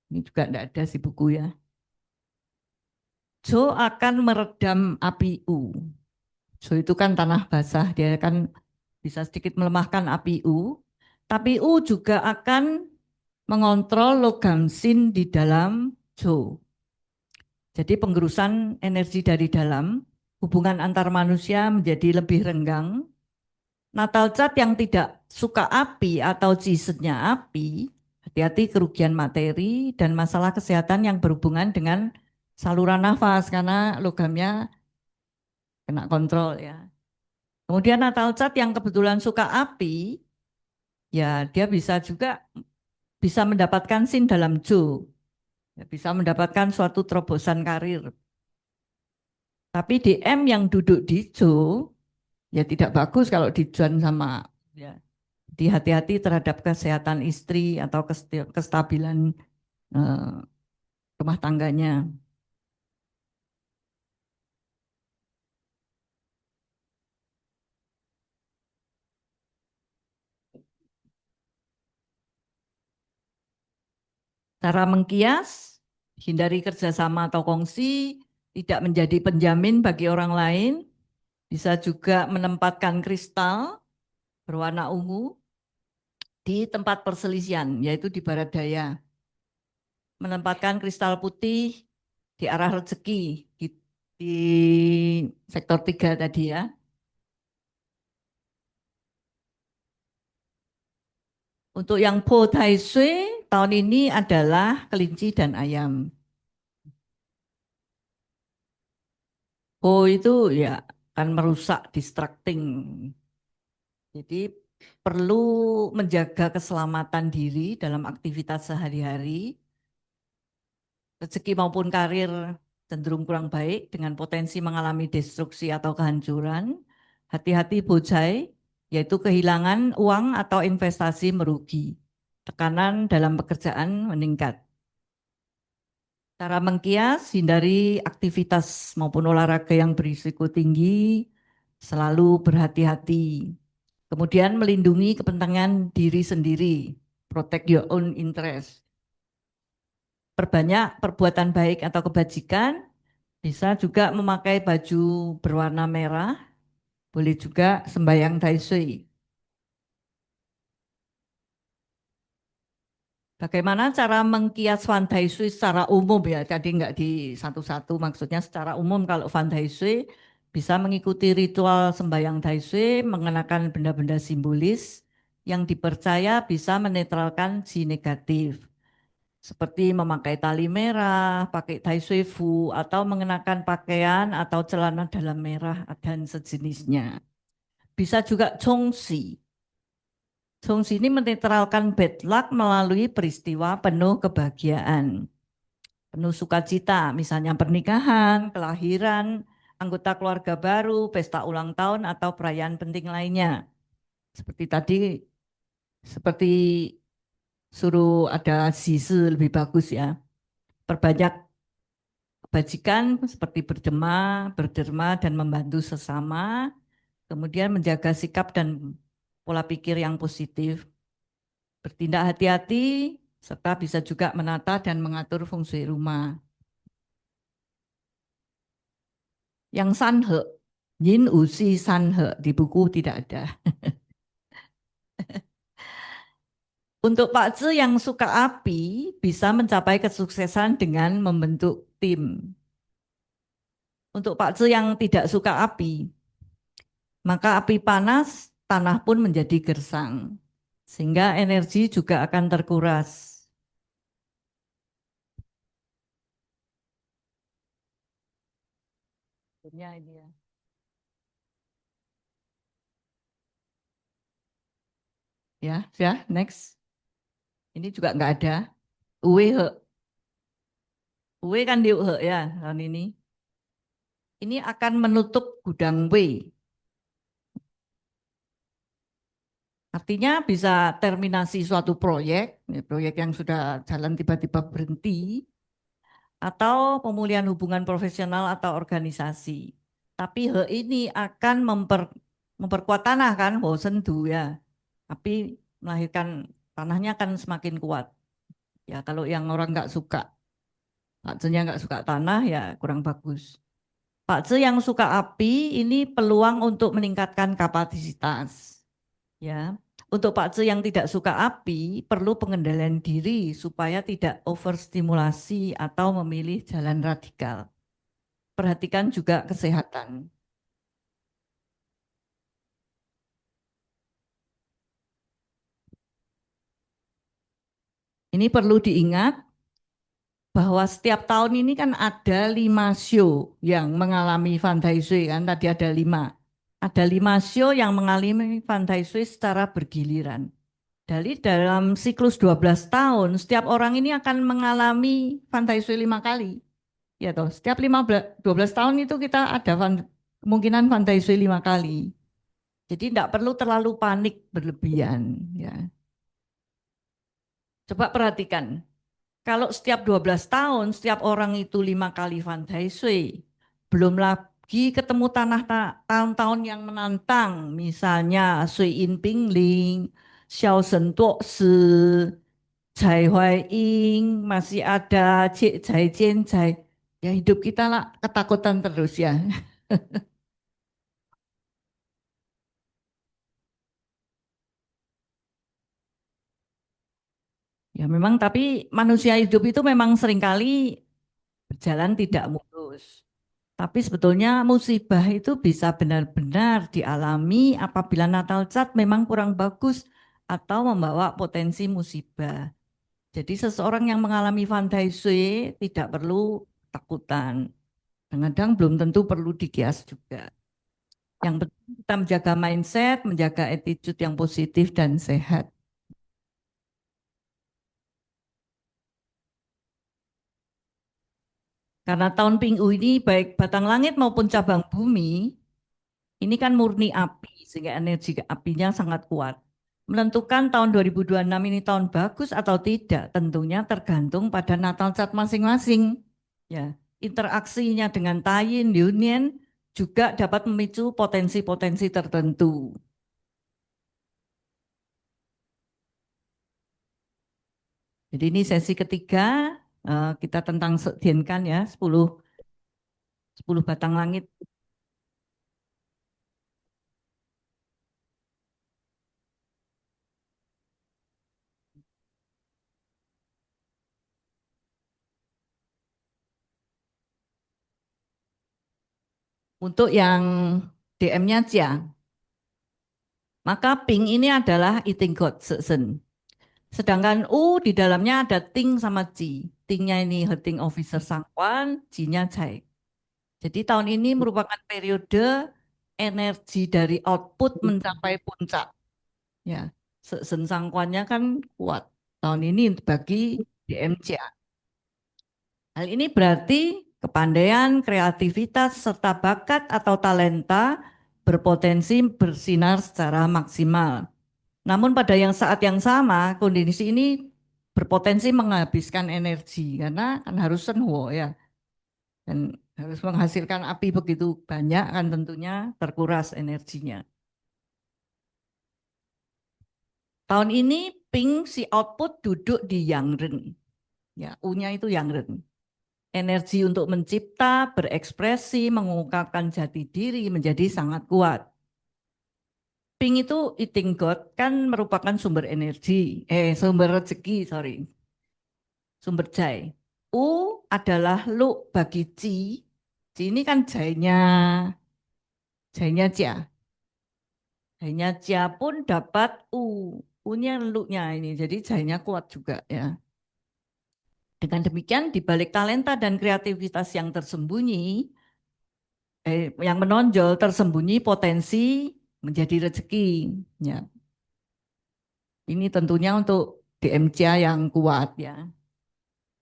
ini juga tidak ada sih buku ya. Jo akan meredam api U. Jo itu kan tanah basah, dia akan bisa sedikit melemahkan api U. Tapi U juga akan mengontrol logam sin di dalam Jo. Jadi penggerusan energi dari dalam, hubungan antar manusia menjadi lebih renggang. Natal cat yang tidak suka api atau cisetnya api, hati-hati kerugian materi dan masalah kesehatan yang berhubungan dengan saluran nafas karena logamnya kena kontrol ya. Kemudian Natal cat yang kebetulan suka api, ya dia bisa juga bisa mendapatkan sin dalam Jo, ya, bisa mendapatkan suatu terobosan karir. Tapi DM yang duduk di Jo, ya tidak bagus kalau dijuan sama ya. Jadi hati-hati terhadap kesehatan istri atau kestabilan rumah tangganya. Cara mengkias, hindari kerjasama atau kongsi, tidak menjadi penjamin bagi orang lain, bisa juga menempatkan kristal berwarna ungu di tempat perselisihan, yaitu di barat daya. Menempatkan kristal putih di arah rezeki di sektor 3 tadi ya. Untuk yang Po Tai Sui tahun ini adalah kelinci dan ayam. Po itu ya akan merusak, distracting. Jadi perlu menjaga keselamatan diri dalam aktivitas sehari-hari. Rezeki maupun karir cenderung kurang baik dengan potensi mengalami destruksi atau kehancuran. Hati-hati bojai, yaitu kehilangan uang atau investasi merugi. Tekanan dalam pekerjaan meningkat. Cara mengkias, hindari aktivitas maupun olahraga yang berisiko tinggi, selalu berhati-hati. Kemudian melindungi kepentingan diri sendiri, protect your own interest. Perbanyak perbuatan baik atau kebajikan, bisa juga memakai baju berwarna merah, boleh juga sembahyang Tai Sui. Bagaimana cara mengkias Fan Tai Sui secara umum ya, tadi nggak di satu-satu, maksudnya secara umum kalau Fan Tai Sui bisa mengikuti ritual sembahyang Tai Sui, mengenakan benda-benda simbolis yang dipercaya bisa menetralkan ji negatif. Seperti memakai tali merah, pakai Tai Sui Fu, atau mengenakan pakaian atau celana dalam merah dan sejenisnya. Bisa juga Chongxi. Chongxi ini menetralkan bad luck melalui peristiwa penuh kebahagiaan, penuh sukacita, misalnya pernikahan, kelahiran, anggota keluarga baru, pesta ulang tahun, atau perayaan penting lainnya. Seperti tadi, seperti suruh ada sisi lebih bagus ya. Perbanyak kebajikan seperti berderma, dan membantu sesama. Kemudian menjaga sikap dan pola pikir yang positif. Bertindak hati-hati, serta bisa juga menata dan mengatur fungsi rumah. Yang sanhe, yin usi sanhe, di buku tidak ada. Untuk Pak Zhe yang suka api, bisa mencapai kesuksesan dengan membentuk tim. Untuk Pak Zhe yang tidak suka api, maka api panas, tanah pun menjadi gersang. Sehingga energi juga akan terkuras. Ini ya. Ya, next. Ini juga nggak ada. Uwe he. Uwe kan di he ya tahun ini. Ini akan menutup gudang W. Artinya bisa terminasi suatu proyek, proyek yang sudah jalan tiba-tiba berhenti, atau pemulihan hubungan profesional atau organisasi. Tapi he ini akan memperkuat tanah kan, sendu ya. Tapi melahirkan tanahnya akan semakin kuat. Ya kalau yang orang nggak suka, Pak Zenya nggak suka tanah ya kurang bagus. Pak Ze yang suka api ini peluang untuk meningkatkan kapasitas. Ya, untuk Pak Ze yang tidak suka api perlu pengendalian diri supaya tidak overstimulasi atau memilih jalan radikal. Perhatikan juga kesehatan. Ini perlu diingat bahwa setiap tahun ini kan ada 5 show yang mengalami Van Shui kan tadi ada 5. Ada 5 show yang mengalami Van Shui secara bergiliran. Dari dalam siklus 12 tahun, setiap orang ini akan mengalami Van Shui 5 kali. Ya toh, setiap 12 tahun itu kita ada kemungkinan Van Shui 5 kali. Jadi tidak perlu terlalu panik berlebihan. Ya. Coba perhatikan, kalau setiap 12 tahun, setiap orang itu 5 kali Van Shui, belum lagi ketemu tahun-tahun yang menantang, misalnya Sui In Ping Ling, Xiao Shen Duo Si, Cai Huai Ying, masih ada Cik Cai Jian Cai. Ya hidup kita lah ketakutan terus ya. Ya memang tapi manusia hidup itu memang seringkali berjalan tidak mulus. Tapi sebetulnya musibah itu bisa benar-benar dialami apabila natal cat memang kurang bagus atau membawa potensi musibah. Jadi seseorang yang mengalami Van Shui tidak perlu takutan. Kadang-kadang belum tentu perlu dikias juga. Yang penting kita menjaga mindset, menjaga attitude yang positif dan sehat. Karena tahun Pinggu ini baik batang langit maupun cabang bumi, ini kan murni api, sehingga energi apinya sangat kuat. Menentukan tahun 2026 ini tahun bagus atau tidak, tentunya tergantung pada natal cat masing-masing. Ya, interaksinya dengan Tayin, Union juga dapat memicu potensi-potensi tertentu. Jadi ini sesi ketiga, kita tentang Dienkan ya, 10 batang langit. Untuk yang DM-nya Cia, maka pink ini adalah eating god sesen. Sedangkan U di dalamnya ada Ting sama Ji. Tingnya ini Heting Officer Sangkwan, Ji-nya Cai. Jadi tahun ini merupakan periode energi dari output mencapai puncak. Ya, Sesen Sangkwannya kan kuat. Tahun ini bagi DMC. Hal ini berarti Kepandaian, kreativitas, serta bakat atau talenta berpotensi bersinar secara maksimal. Namun pada saat yang sama, kondisi ini berpotensi menghabiskan energi karena kan harus senwo ya. Dan harus menghasilkan api begitu banyak kan tentunya terkuras energinya. Tahun ini Pink si output duduk di Yangren. Ya, U-nya itu Yangren. Energi untuk mencipta, berekspresi, mengungkapkan jati diri menjadi sangat kuat. Pink itu eating god kan merupakan sumber energi, sumber rezeki, sorry. Sumber jai. U adalah lu bagi Ci. Ci ini kan jainya Cia. Jainya Cia pun dapat U. U-nya lu-nya ini, jadi jainya kuat juga ya. Dengan demikian, di balik talenta dan kreativitas yang tersembunyi, yang menonjol tersembunyi potensi menjadi rezeki. Ya. Ini tentunya untuk DMCA yang kuat ya.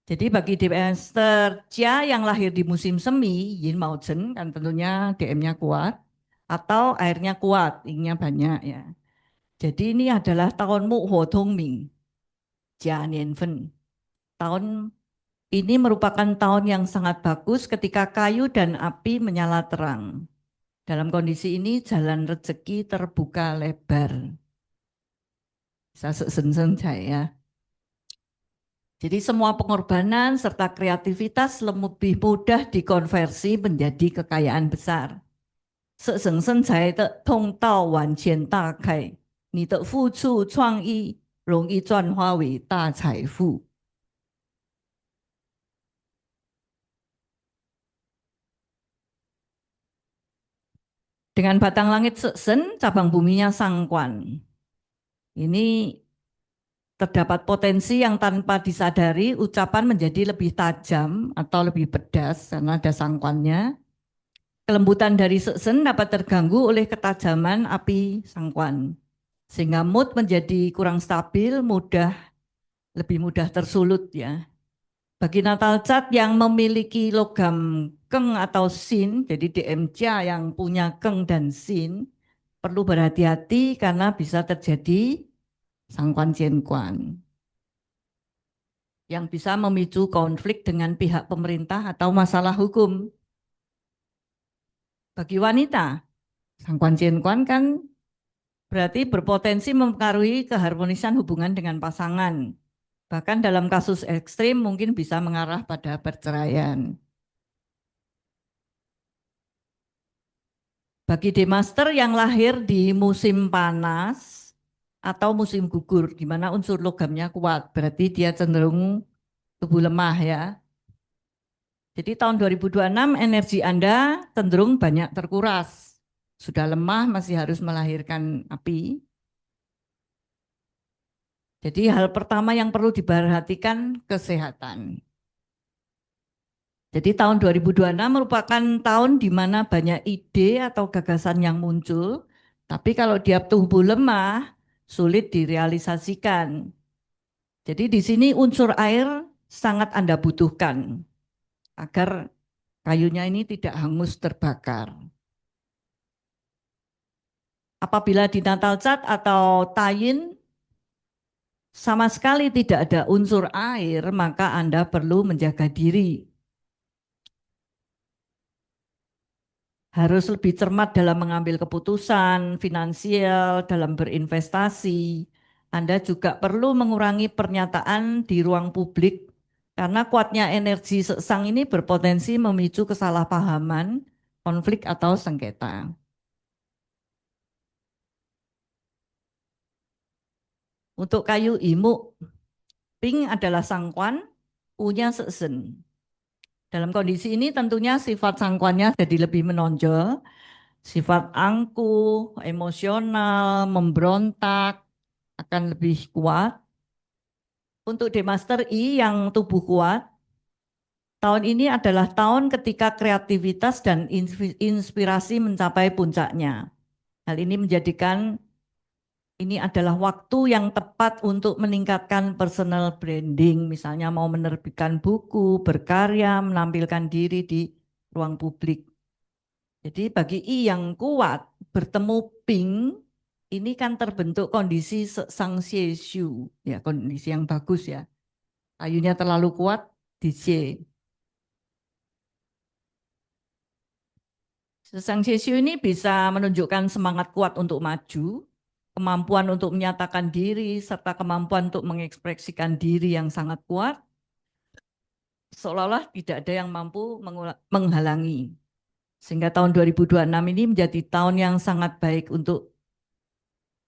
Jadi bagi Master Chia yang lahir di musim semi, Yin Mao Chen kan tentunya DM-nya kuat atau airnya kuat, yin-nya banyak ya. Jadi ini adalah tahun Mu Ho Tong Ming, Jia Nian Fen. Tahun ini merupakan tahun yang sangat bagus ketika kayu dan api menyala terang. Dalam kondisi ini jalan rezeki terbuka lebar. Bisa sen ya. Jadi semua pengorbanan serta kreativitas lebih mudah dikonversi menjadi kekayaan besar. 是省身材的通道往前大开，你的付出创意容易转化为大财富。Dengan batang langit Seksen, cabang buminya Sangkuan. Ini terdapat potensi yang tanpa disadari ucapan menjadi lebih tajam atau lebih pedas karena ada sangkuannya. Kelembutan dari Seksen dapat terganggu oleh ketajaman api Sangkuan. Sehingga mood menjadi kurang stabil, lebih mudah tersulut ya. Bagi natal cat yang memiliki logam keng atau sin, jadi DMCA yang punya keng dan sin, perlu berhati-hati karena bisa terjadi sangkuan jiankuan yang bisa memicu konflik dengan pihak pemerintah atau masalah hukum. Bagi wanita, sangkuan jiankuan kan berarti berpotensi mempengaruhi keharmonisan hubungan dengan pasangan. Bahkan dalam kasus ekstrim mungkin bisa mengarah pada perceraian. Bagi Demaster yang lahir di musim panas atau musim gugur, di mana unsur logamnya kuat, berarti dia cenderung tubuh lemah ya. Jadi tahun 2026 energi Anda cenderung banyak terkuras. Sudah lemah masih harus melahirkan api. Jadi hal pertama yang perlu diperhatikan kesehatan. Jadi tahun 2026 merupakan tahun di mana banyak ide atau gagasan yang muncul, tapi kalau dia tubuh lemah, sulit direalisasikan. Jadi di sini unsur air sangat Anda butuhkan agar kayunya ini tidak hangus terbakar. Apabila di natal cat atau tayin sama sekali tidak ada unsur air, maka Anda perlu menjaga diri. Harus lebih cermat dalam mengambil keputusan finansial, dalam berinvestasi. Anda juga perlu mengurangi pernyataan di ruang publik karena kuatnya energi seksang ini berpotensi memicu kesalahpahaman, konflik atau sengketa. Untuk kayu imuk, pink adalah sangkuan, U-nya seksen. Dalam kondisi ini tentunya sifat sangkuannya jadi lebih menonjol, sifat angkuh, emosional, memberontak akan lebih kuat. Untuk Demaster I yang tubuh kuat, tahun ini adalah tahun ketika kreativitas dan inspirasi mencapai puncaknya. Hal ini menjadikan ini adalah waktu yang tepat untuk meningkatkan personal branding, misalnya mau menerbitkan buku, berkarya, menampilkan diri di ruang publik. Jadi bagi I yang kuat, bertemu Ping, ini kan terbentuk kondisi sang Shu, ya kondisi yang bagus ya. Kayunya terlalu kuat di C. Sang Shu ini bisa menunjukkan semangat kuat untuk maju, kemampuan untuk menyatakan diri, serta kemampuan untuk mengekspresikan diri yang sangat kuat, seolah-olah tidak ada yang mampu menghalangi. Sehingga tahun 2026 ini menjadi tahun yang sangat baik untuk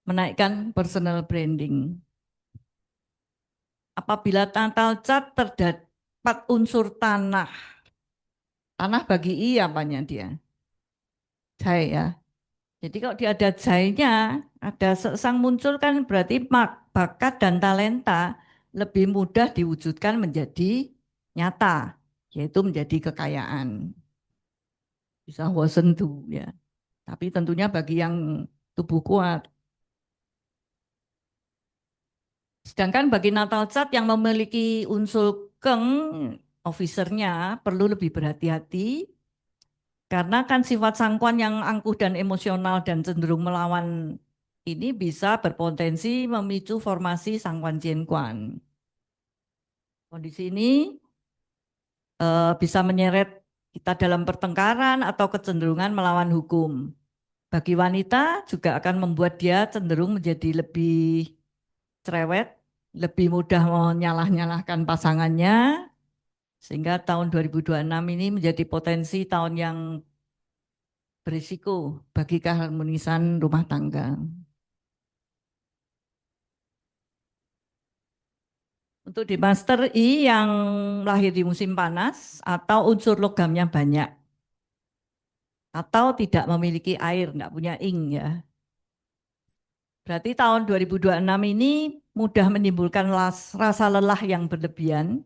menaikkan personal branding. Apabila natal chart terdapat unsur tanah, tanah bagi I apanya dia? Jai ya. Jadi kalau dia ada jainya, ada sesang muncul kan berarti bakat dan talenta lebih mudah diwujudkan menjadi nyata, yaitu menjadi kekayaan. Bisa wasentu ya. Tapi tentunya bagi yang tubuh kuat. Sedangkan bagi natal chart yang memiliki unsur keng, officernya perlu lebih berhati-hati karena kan sifat sangkuan yang angkuh dan emosional dan cenderung melawan ini bisa berpotensi memicu formasi sangkuan jiankuan. Kondisi ini bisa menyeret kita dalam pertengkaran atau kecenderungan melawan hukum. Bagi wanita juga akan membuat dia cenderung menjadi lebih cerewet, lebih mudah menyalah-nyalahkan pasangannya, sehingga tahun 2026 ini menjadi potensi tahun yang berisiko bagi keharmonisan rumah tangga. Untuk di Master I yang lahir di musim panas atau unsur logamnya banyak atau tidak memiliki air, enggak punya ing ya. Berarti tahun 2026 ini mudah menimbulkan rasa lelah yang berlebihan,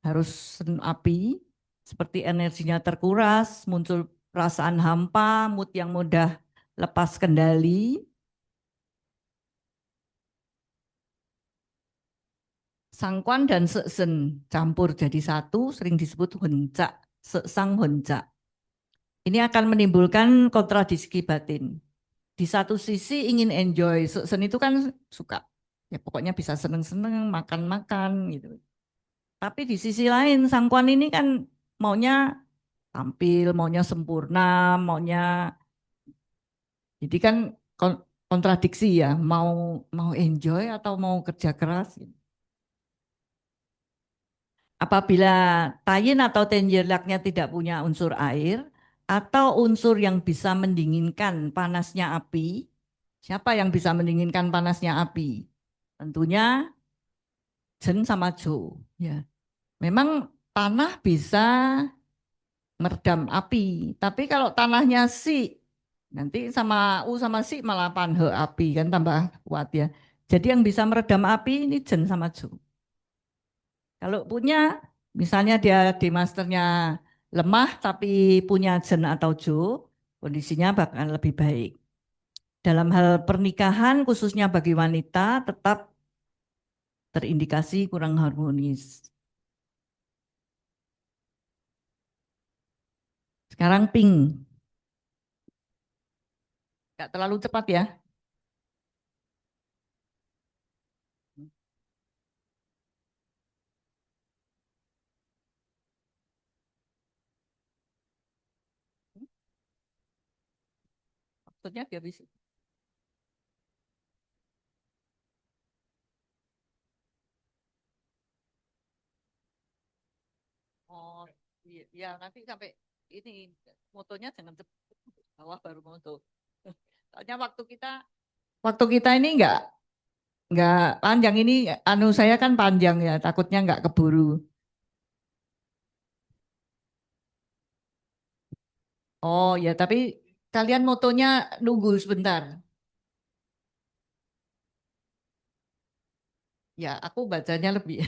harus api, seperti energinya terkuras, muncul perasaan hampa, mood yang mudah lepas kendali. Sangkuan dan seksen campur jadi satu, sering disebut huncak, seksang huncak. Ini akan menimbulkan kontradiksi batin. Di satu sisi ingin enjoy, seksen itu kan suka, ya pokoknya bisa seneng-seneng, makan-makan gitu. Tapi di sisi lain sangkuan ini kan maunya tampil, maunya sempurna, maunya jadi kan kontradiksi ya, mau mau enjoy atau mau kerja keras. Apabila tayin atau tenjerlaknya tidak punya unsur air atau unsur yang bisa mendinginkan panasnya api, siapa yang bisa mendinginkan panasnya api? Tentunya Jen sama Jo. Ya, memang tanah bisa meredam api, tapi kalau tanahnya si nanti sama U sama si malah panhe api kan tambah kuat ya. Jadi yang bisa meredam api ini Jen sama Jo. Kalau punya, misalnya dia di masternya lemah tapi punya Jen atau Jo, kondisinya bahkan lebih baik. Dalam hal pernikahan khususnya bagi wanita tetap terindikasi kurang harmonis. Sekarang pink, nggak terlalu cepat ya. Maksudnya dia bisa. Oh iya, iya nanti sampai ini motonya jangan cepat bawah baru moto. Soalnya waktu kita ini nggak panjang ini anu saya kan panjang ya takutnya nggak keburu. Oh ya tapi kalian motonya nunggu sebentar. Ya aku bacanya lebih.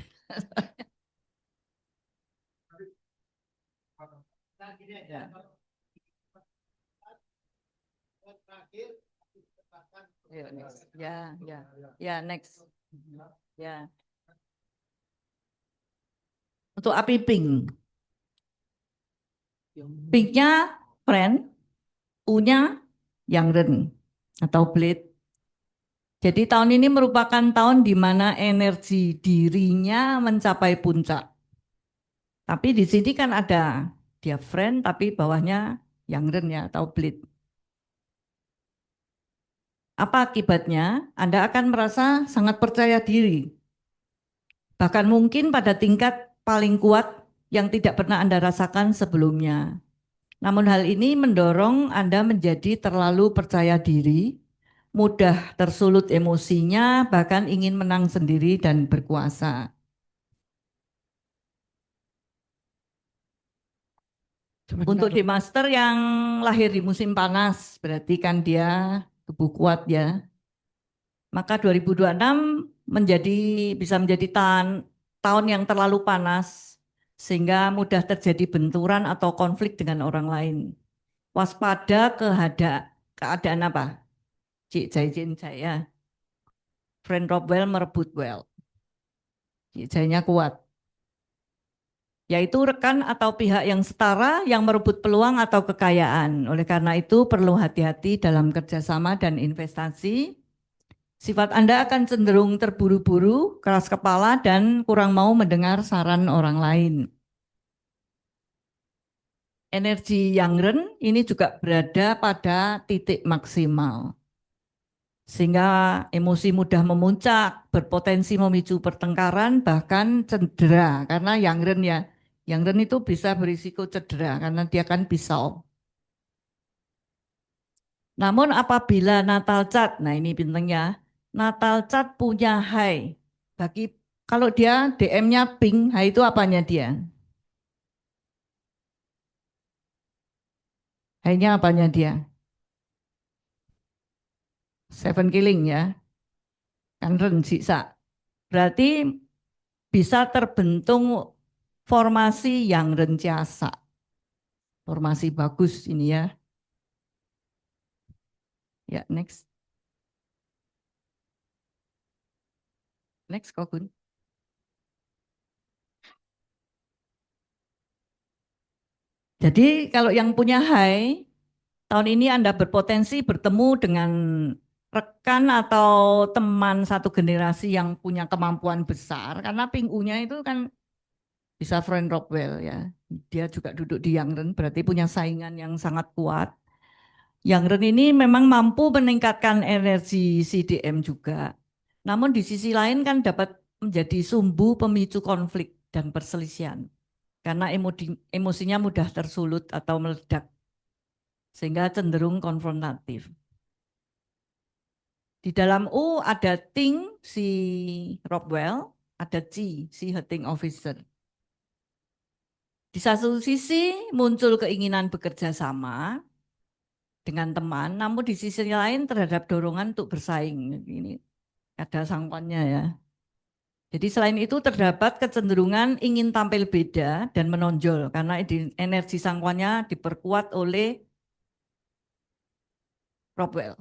Nah, gini aja. Ayo, next. Ya, next. Ya. Untuk api pink. Pinknya friend, U-nya Yangren atau blade. Jadi tahun ini merupakan tahun di mana energi dirinya mencapai puncak. Tapi di sini kan ada dia friend, tapi bawahnya Yangren ya atau blade. Apa akibatnya? Anda akan merasa sangat percaya diri. Bahkan mungkin pada tingkat paling kuat yang tidak pernah Anda rasakan sebelumnya. Namun hal ini mendorong Anda menjadi terlalu percaya diri, mudah tersulut emosinya, bahkan ingin menang sendiri dan berkuasa. Untuk di master yang lahir di musim panas, berarti kan dia tubuh kuat ya. Maka 2026 bisa menjadi tahun yang terlalu panas, sehingga mudah terjadi benturan atau konflik dengan orang lain. Waspada keadaan apa? Cik Jai saya. Friend Robwell merebut well. Cik Jainya kuat. Yaitu rekan atau pihak yang setara yang merebut peluang atau kekayaan. Oleh karena itu perlu hati-hati dalam kerjasama dan investasi. Sifat Anda akan cenderung terburu-buru, keras kepala, dan kurang mau mendengar saran orang lain. Energi Yangren ini juga berada pada titik maksimal. Sehingga emosi mudah memuncak, berpotensi memicu pertengkaran, bahkan cedera. Karena Yangren itu bisa berisiko cedera karena dia kan pisau. Namun apabila Natal Cat, nah ini bintangnya, Natal Cat punya high. Kalau dia DM-nya pink, high itu apanya dia? High-nya apanya dia? Seven killing ya, kan siksa. Berarti bisa terbentuk formasi yang rencasa. Formasi bagus ini ya. Ya, next. Next, Kokun. Jadi kalau yang punya high, tahun ini Anda berpotensi bertemu dengan rekan atau teman satu generasi yang punya kemampuan besar. Karena Ping-U-nya itu kan bisa friend Rockwell ya. Dia juga duduk di Yangren, berarti punya saingan yang sangat kuat. Yangren ini memang mampu meningkatkan energi CDM juga. Namun di sisi lain kan dapat menjadi sumbu pemicu konflik dan perselisihan. Karena emosinya mudah tersulut atau meledak. Sehingga cenderung konfrontatif. Di dalam U ada Ting, si Rockwell, ada Ci, si Hunting Officer. Di satu sisi muncul keinginan bekerja sama dengan teman, namun di sisi lain terhadap dorongan untuk bersaing. Ini ada sangkonnya ya. Jadi selain itu terdapat kecenderungan ingin tampil beda dan menonjol karena energi sangkonnya diperkuat oleh Rockwell.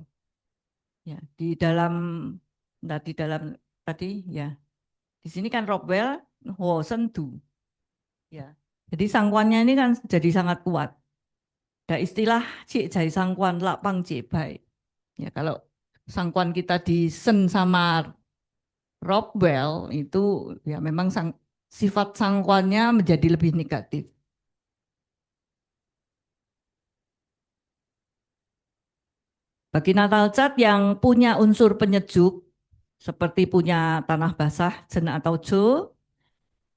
Ya, di dalam tadi ya. Di sini kan Rockwell, Sendu. Ya. Jadi sangkuannya ini kan jadi sangat kuat. Ada istilah cik jai sangkuan lapang cik baik. Ya, kalau sangkuan kita disen sama Rockwell itu ya memang sifat sangkuannya menjadi lebih negatif. Bagi Natal Cat yang punya unsur penyejuk seperti punya tanah basah, Jen atau Jo,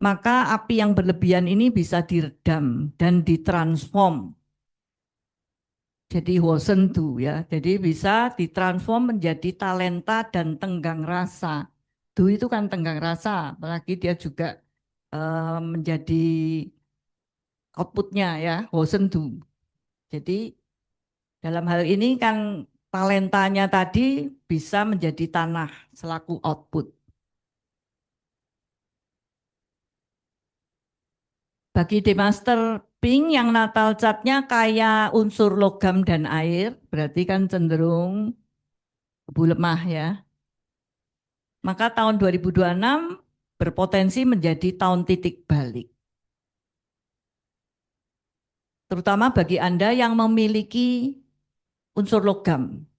maka api yang berlebihan ini bisa diredam dan ditransform. Jadi Wosendu ya, jadi bisa ditransform menjadi talenta dan tenggang rasa. Du itu kan tenggang rasa, apalagi dia juga menjadi outputnya ya, Wosendu. Jadi dalam hal ini kan talentanya tadi bisa menjadi tanah selaku output. Bagi Demaster Pink yang natal catnya kayak unsur logam dan air, berarti kan cenderung abu lemah ya. Maka tahun 2026 berpotensi menjadi tahun titik balik. Terutama bagi Anda yang memiliki unsur logam.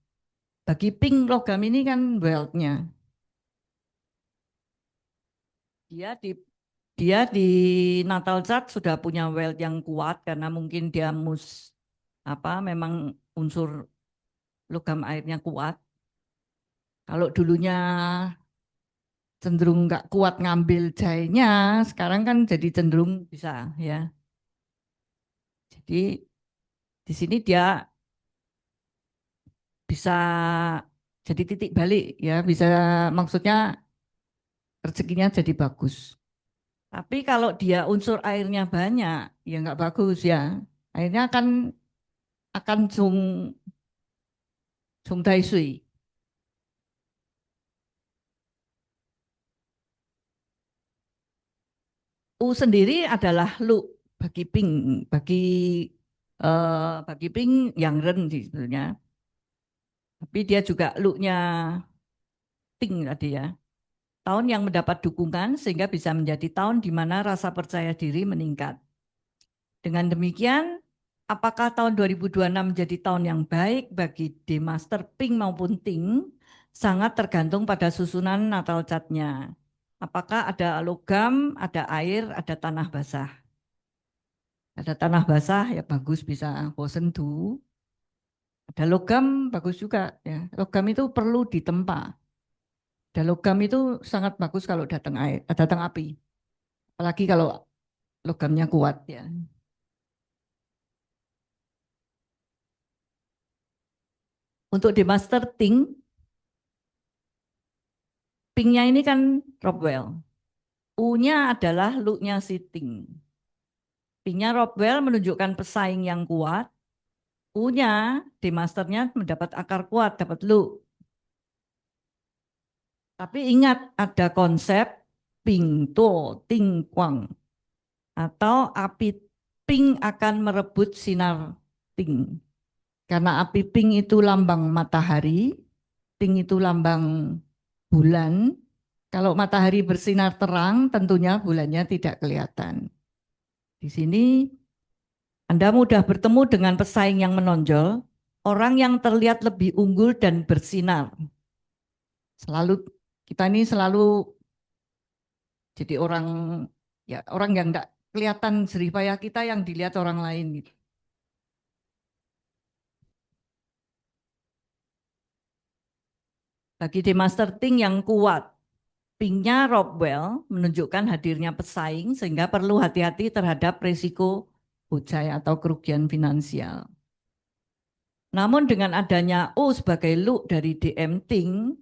Bagi pink logam ini kan wealth-nya. Dia di natal chart sudah punya wealth yang kuat karena mungkin dia memang unsur logam airnya kuat. Kalau dulunya cenderung nggak kuat ngambil jahenya, sekarang kan jadi cenderung bisa ya. Jadi di sini dia bisa jadi titik balik ya, bisa maksudnya rezekinya jadi bagus. Tapi kalau dia unsur airnya banyak, ya nggak bagus ya. Akhirnya akan sung dai sui. U sendiri adalah lu bagi ping, bagi bagi ping yang ren sebetulnya. Tapi dia juga lu-nya ping tadi ya. Tahun yang mendapat dukungan sehingga bisa menjadi tahun di mana rasa percaya diri meningkat. Dengan demikian, apakah tahun 2026 menjadi tahun yang baik bagi D-Master Pink maupun Ting? Sangat tergantung pada susunan natal catnya. Apakah ada logam, ada air, ada tanah basah. Ada tanah basah ya bagus bisa bosen tuh. Ada logam bagus juga ya. Logam itu perlu ditempa. Dan logam itu sangat bagus kalau datang air, datang api. Apalagi kalau logamnya kuat ya. Untuk di master ting, pingnya ini kan Robwell. U-nya adalah lu-nya si ting. Pingnya Robwell menunjukkan pesaing yang kuat. U-nya di masternya mendapat akar kuat, dapat lu. Tapi ingat ada konsep ping to ting kuang atau api ping akan merebut sinar ting. Karena api ping itu lambang matahari, ting itu lambang bulan. Kalau matahari bersinar terang, tentunya bulannya tidak kelihatan. Di sini Anda mudah bertemu dengan pesaing yang menonjol, orang yang terlihat lebih unggul dan bersinar. Kita ini selalu jadi orang yang tidak kelihatan jerih payah kita yang dilihat orang lain gitu. Bagi di master ting yang kuat, pingnya Robwell menunjukkan hadirnya pesaing sehingga perlu hati-hati terhadap risiko bocai atau kerugian finansial. Namun dengan adanya O sebagai look dari DM Ting,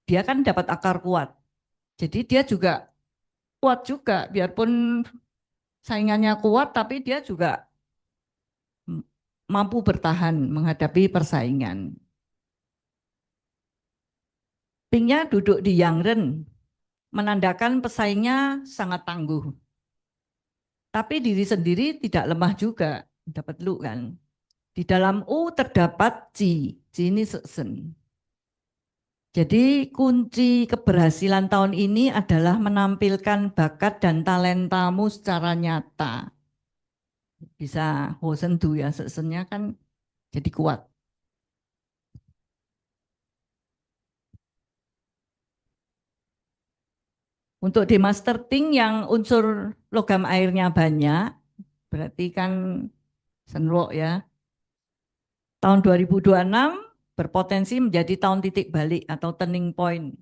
dia kan dapat akar kuat. Jadi dia juga kuat juga, biarpun saingannya kuat, tapi dia juga mampu bertahan menghadapi persaingan. Pingnya duduk di Yangren, menandakan pesaingnya sangat tangguh. Tapi diri sendiri tidak lemah juga, dapat lu kan. Di dalam U terdapat Ci ini sesen. Jadi kunci keberhasilan tahun ini adalah menampilkan bakat dan talentamu secara nyata. Bisa hosendu ya, sesennya kan jadi kuat. Untuk di master ting yang unsur logam airnya banyak, berarti kan senrok ya. Tahun 2026 berpotensi menjadi tahun titik balik atau turning point.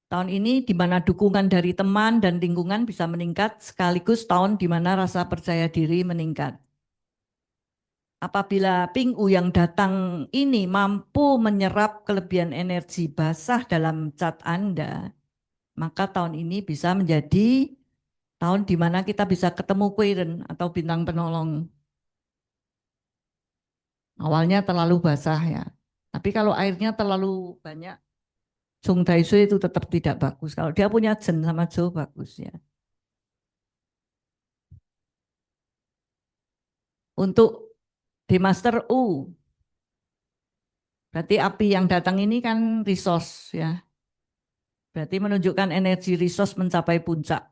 Tahun ini di mana dukungan dari teman dan lingkungan bisa meningkat, sekaligus tahun di mana rasa percaya diri meningkat. Apabila Ping U yang datang ini mampu menyerap kelebihan energi basah dalam cat Anda, maka tahun ini bisa menjadi tahun di mana kita bisa ketemu Quirin atau bintang penolong. Awalnya terlalu basah ya, tapi kalau airnya terlalu banyak, Sung Daisui itu tetap tidak bagus. Kalau dia punya Jen sama Jo bagus ya. Untuk di Master U, Berarti api yang datang ini kan resource ya. Berarti menunjukkan energi resource mencapai puncak.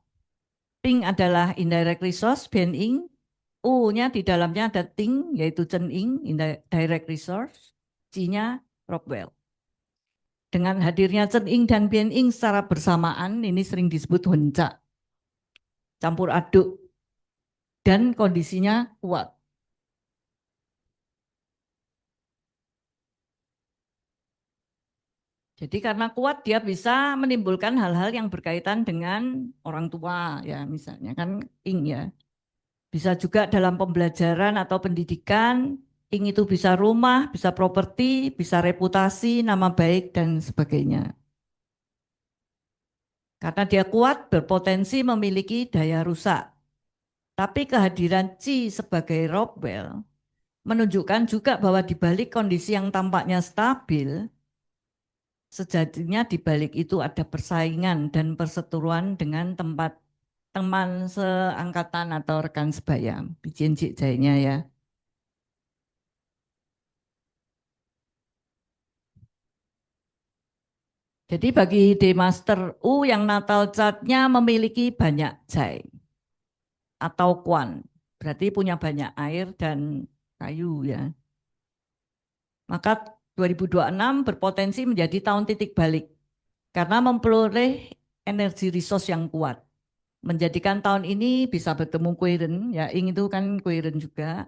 Ping adalah indirect resource, Bien Ing. U-nya di dalamnya ada Ting, yaitu Chen Ing, indirect resource. C-nya Rockwell. Dengan hadirnya Chen Ing dan Bien Ing secara bersamaan, ini sering disebut huncak. Campur aduk. Dan kondisinya kuat. Jadi karena kuat dia bisa menimbulkan hal-hal yang berkaitan dengan orang tua ya misalnya kan ing ya. Bisa juga dalam pembelajaran atau pendidikan, ing itu bisa rumah, bisa properti, bisa reputasi, nama baik dan sebagainya. Karena dia kuat berpotensi memiliki daya rusak. Tapi kehadiran Qi sebagai Rockwell menunjukkan juga bahwa di balik kondisi yang tampaknya stabil, sejatinya di balik itu ada persaingan dan perseteruan dengan teman seangkatan atau rekan sebaya. Bijen cik jainya ya. Jadi bagi D Master U yang natal chartnya memiliki banyak jai atau kuan. Berarti punya banyak air dan kayu ya. Maka 2026 berpotensi menjadi tahun titik balik karena memperoleh energi resource yang kuat. Menjadikan tahun ini bisa bertemu Kuiren, ya Ing itu kan Kuiren juga.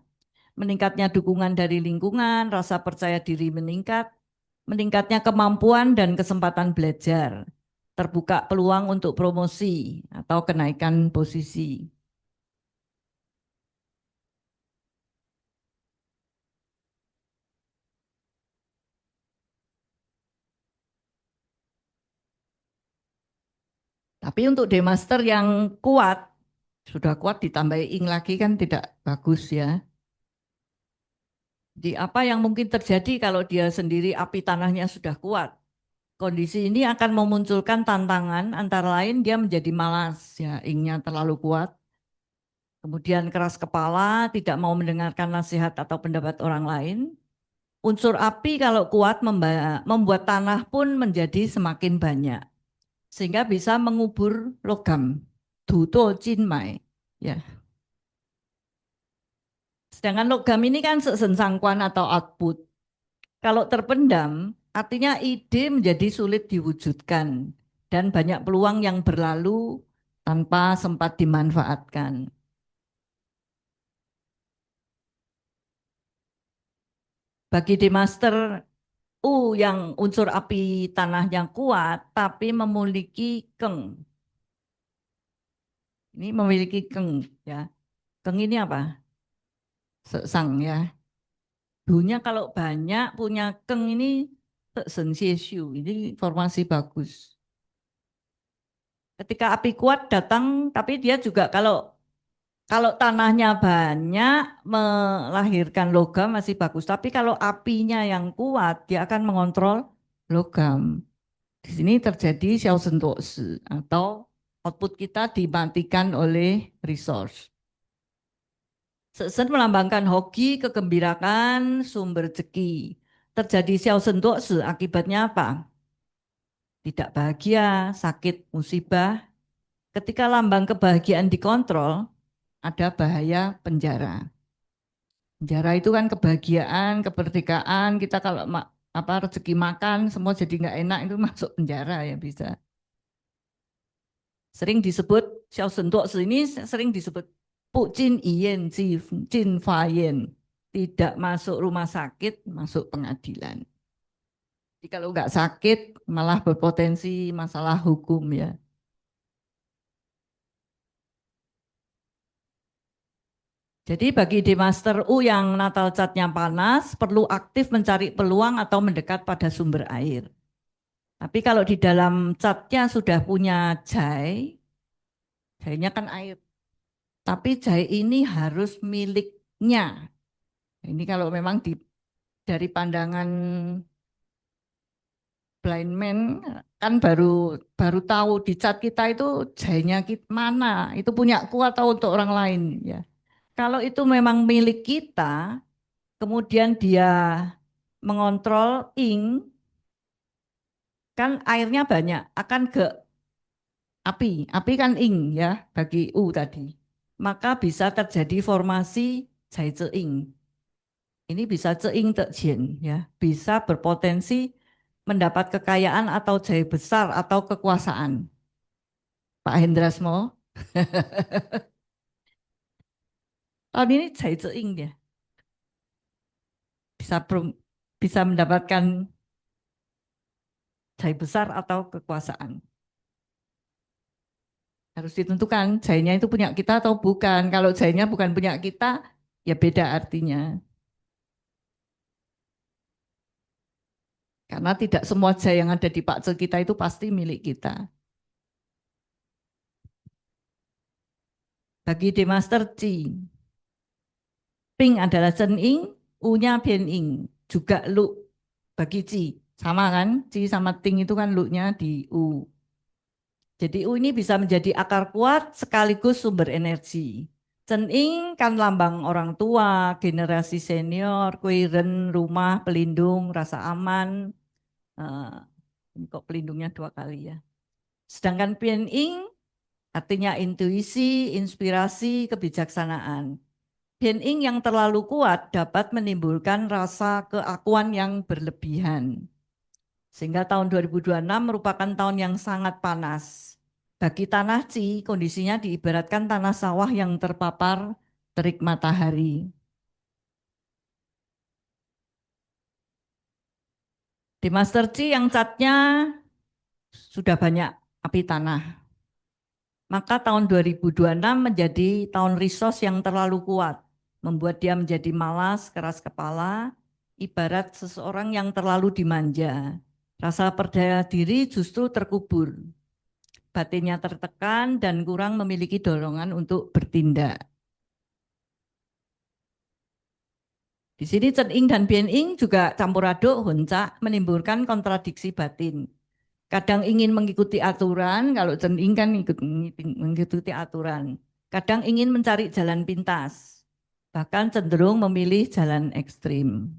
Meningkatnya dukungan dari lingkungan, rasa percaya diri meningkat, meningkatnya kemampuan dan kesempatan belajar, terbuka peluang untuk promosi atau kenaikan posisi. Tapi untuk demaster yang kuat, sudah kuat ditambah ing lagi kan tidak bagus ya. Di apa yang mungkin terjadi kalau dia sendiri api tanahnya sudah kuat? Kondisi ini akan memunculkan tantangan antara lain dia menjadi malas ya, ingnya terlalu kuat. Kemudian keras kepala, tidak mau mendengarkan nasihat atau pendapat orang lain. Unsur api kalau kuat membuat tanah pun menjadi semakin banyak. Sehingga bisa mengubur logam. Duto Jinmai. Ya. Sedangkan logam ini kan sensangkuan atau output. Kalau terpendam, artinya ide menjadi sulit diwujudkan. Dan banyak peluang yang berlalu tanpa sempat dimanfaatkan. Bagi di master yang unsur api tanahnya kuat, tapi memiliki keng. Ini memiliki keng, ya. Keng ini apa? Sang ya. Dunya kalau banyak punya keng ini sensiesiu. Ini formasi bagus. Ketika api kuat datang, tapi dia juga kalau tanahnya banyak melahirkan logam masih bagus. Tapi kalau apinya yang kuat, dia akan mengontrol logam. Di sini terjadi xiao atau output kita dimatikan oleh resource. Sesen melambangkan hoki, kegembirakan, sumber rezeki. Terjadi xiao akibatnya apa? Tidak bahagia, sakit, musibah. Ketika lambang kebahagiaan dikontrol, ada bahaya penjara. Penjara itu kan kebahagiaan, kemerdekaan. Kita kalau rezeki makan, semua jadi nggak enak itu masuk penjara ya bisa. Sering disebut Xiao Sentok ini sering disebut Pu Jin Iyen Jin Fayen. Tidak masuk rumah sakit, masuk pengadilan. Jadi kalau nggak sakit malah berpotensi masalah hukum ya. Jadi bagi di Master U yang natal catnya panas, perlu aktif mencari peluang atau mendekat pada sumber air. Tapi kalau di dalam catnya sudah punya jai, jainya kan air. Tapi jai ini harus miliknya. Ini kalau memang dari pandangan blind man kan baru tahu di cat kita itu jainya mana, itu punya ku atau untuk orang lain ya. Kalau itu memang milik kita, kemudian dia mengontrol ing, kan airnya banyak, akan ke api. Api kan ing ya, bagi U tadi. Maka bisa terjadi formasi Jai Ing. Ini bisa ceing tekjen ya, bisa berpotensi mendapat kekayaan atau jaya besar atau kekuasaan. Pak Hendrasmo, tahun ini jaya ceing ya, bisa bisa mendapatkan jaya besar atau kekuasaan. Harus ditentukan jayanya itu punya kita atau bukan. Kalau jayanya bukan punya kita, ya beda artinya. Karena tidak semua jaya yang ada di Pak Ce kita itu pasti milik kita. Bagi D Master Ci, Ping adalah Chen Ing, U-nya Bien Ing, juga Lu bagi Ci. Sama kan? Ci sama Ting itu kan Lu-nya di U. Jadi U ini bisa menjadi akar kuat sekaligus sumber energi. Chen Ing kan lambang orang tua, generasi senior, kuiren, rumah, pelindung, rasa aman. Ini kok pelindungnya 2 kali ya. Sedangkan Bien Ing artinya intuisi, inspirasi, kebijaksanaan. Bien Ing yang terlalu kuat dapat menimbulkan rasa keakuan yang berlebihan. Sehingga tahun 2026 merupakan tahun yang sangat panas. Bagi tanah Ci, kondisinya diibaratkan tanah sawah yang terpapar terik matahari. Di Master Ci yang catnya sudah banyak api tanah. Maka tahun 2026 menjadi tahun resource yang terlalu kuat, membuat dia menjadi malas, keras kepala, ibarat seseorang yang terlalu dimanja. Rasa percaya diri justru terkubur, batinnya tertekan dan kurang memiliki dorongan untuk bertindak. Di sini Chen Ing dan Bien Ing juga campur aduk, honcak, menimbulkan kontradiksi batin. Kadang ingin mengikuti aturan, kalau Chen Ing kan mengikuti aturan. Kadang ingin mencari jalan pintas, bahkan cenderung memilih jalan ekstrim.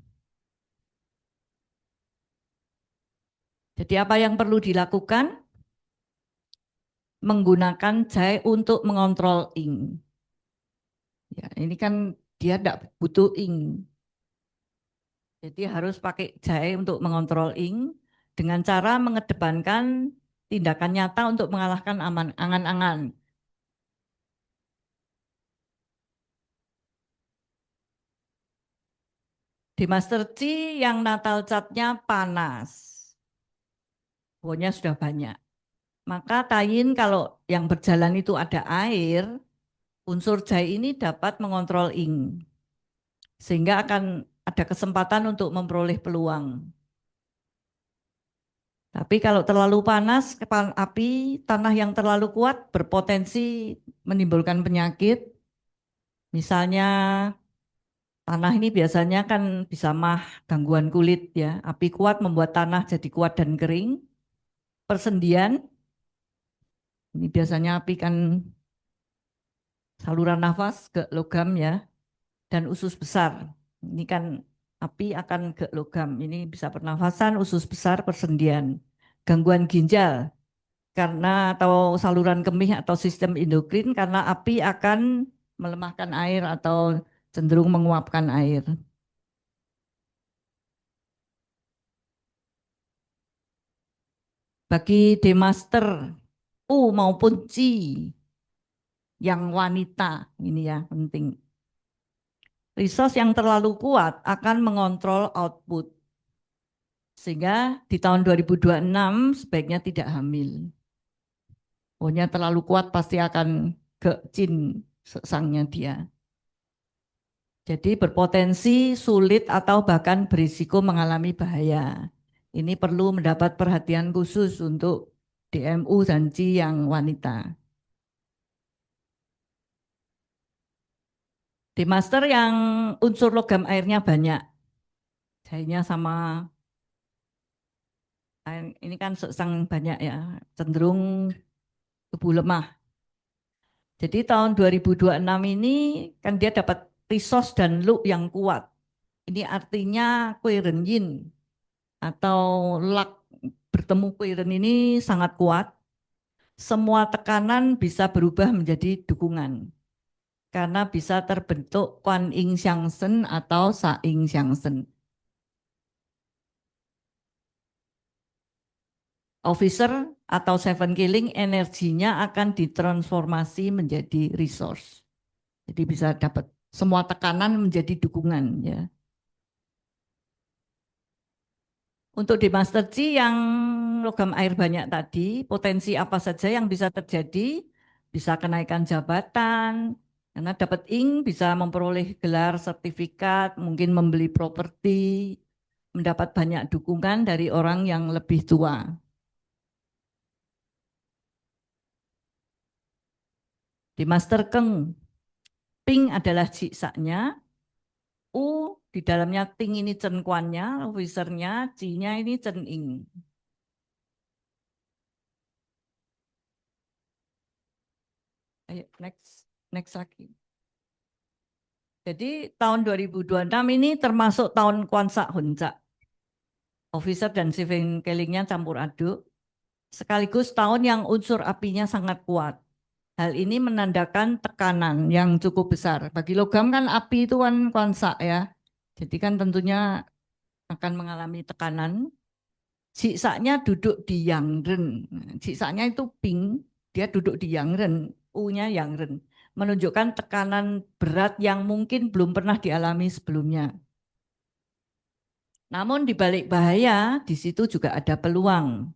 Jadi apa yang perlu dilakukan? Menggunakan Jai untuk mengontrol Ing. Ya, ini kan dia tidak butuh Ing. Jadi harus pakai Jai untuk mengontrol Ing dengan cara mengedepankan tindakan nyata untuk mengalahkan angan-angan. Di Master Ci yang natal catnya panas. Pokoknya sudah banyak. Maka tayin kalau yang berjalan itu ada air, unsur Jai ini dapat mengontrol Ing. Sehingga akan ada kesempatan untuk memperoleh peluang. Tapi kalau terlalu panas, kepalan api, tanah yang terlalu kuat berpotensi menimbulkan penyakit. Misalnya tanah ini biasanya kan bisa mah gangguan kulit ya. Api kuat membuat tanah jadi kuat dan kering. Persendian, ini biasanya api kan saluran nafas ke logam ya. Dan usus besar, ini kan api akan ke logam. Ini bisa pernafasan, usus besar, persendian. Gangguan ginjal, karena atau saluran kemih atau sistem endokrin karena api akan melemahkan air atau cenderung menguapkan air. Bagi demaster U maupun C yang wanita, ini ya penting. Resource yang terlalu kuat akan mengontrol output. Sehingga di tahun 2026 sebaiknya tidak hamil. Pokoknya terlalu kuat pasti akan ke jin sesangnya dia. Jadi berpotensi sulit atau bahkan berisiko mengalami bahaya. Ini perlu mendapat perhatian khusus untuk DMU dan C yang wanita. Di master yang unsur logam airnya banyak. Jadinya sama ini kan sesang banyak ya, cenderung tubuh lemah. Jadi tahun 2026 ini kan dia dapat resource dan look yang kuat. Ini artinya Kuiren Yin atau luck bertemu Kuiren ini sangat kuat. Semua tekanan bisa berubah menjadi dukungan. Karena bisa terbentuk Kuan Yin Xiangsen atau Sa Yin Xiangsen. Officer atau seven killing energinya akan ditransformasi menjadi resource. Jadi bisa dapat semua tekanan menjadi dukungan ya. Untuk di Master Chi yang logam air banyak tadi, potensi apa saja yang bisa terjadi? Bisa kenaikan jabatan, karena dapat ing bisa memperoleh gelar sertifikat, mungkin membeli properti, mendapat banyak dukungan dari orang yang lebih tua. Di Master Keng, Ping adalah jiksanya, U di dalamnya Ting ini Chen Kuannya, officernya, Ci-nya ini Chen Ing. Ayo next lagi. Jadi tahun 2026 ini termasuk tahun Kwansak Huncak. Officer dan civil killingnya campur aduk. Sekaligus tahun yang unsur apinya sangat kuat. Hal ini menandakan tekanan yang cukup besar. Bagi logam kan api itu kan Kwansak ya. Jadi kan tentunya akan mengalami tekanan. Jiksaknya duduk di Yangren. Jiksaknya itu pink, dia duduk di Yangren, U-nya Yangren. Menunjukkan tekanan berat yang mungkin belum pernah dialami sebelumnya. Namun di balik bahaya, di situ juga ada peluang.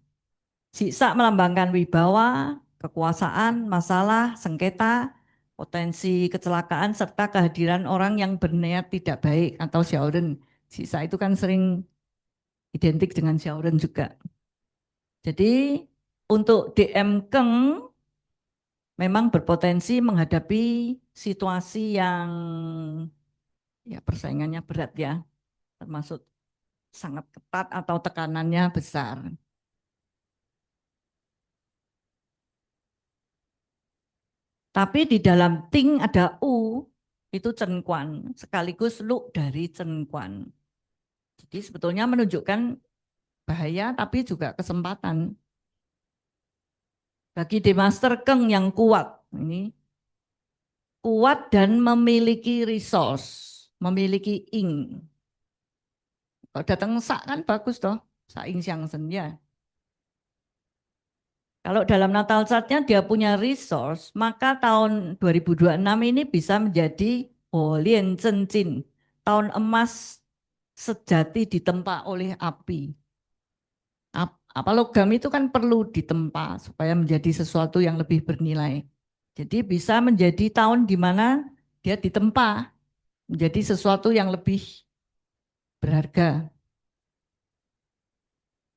Jiksak melambangkan wibawa, kekuasaan, masalah, sengketa, potensi kecelakaan, serta kehadiran orang yang berniat tidak baik atau Xiaoren. Jiksak itu kan sering identik dengan Xiaoren juga. Jadi untuk DM Keng memang berpotensi menghadapi situasi yang ya persaingannya berat ya, termasuk sangat ketat atau tekanannya besar. Tapi di dalam Ting ada U, itu Chen Kuan, sekaligus Lu dari Chen Kuan. Jadi sebetulnya menunjukkan bahaya tapi juga kesempatan. Bagi Demaster Keng yang kuat, ini kuat dan memiliki resource, memiliki ing. Kalau datang sak kan bagus toh, sak ing xiangsen ya. Kalau dalam natal chartnya dia punya resource, maka tahun 2026 ini bisa menjadi Holian Cencin, tahun emas sejati ditempa oleh api. Apa logam itu kan perlu ditempa supaya menjadi sesuatu yang lebih bernilai. Jadi bisa menjadi tahun di mana dia ditempa menjadi sesuatu yang lebih berharga.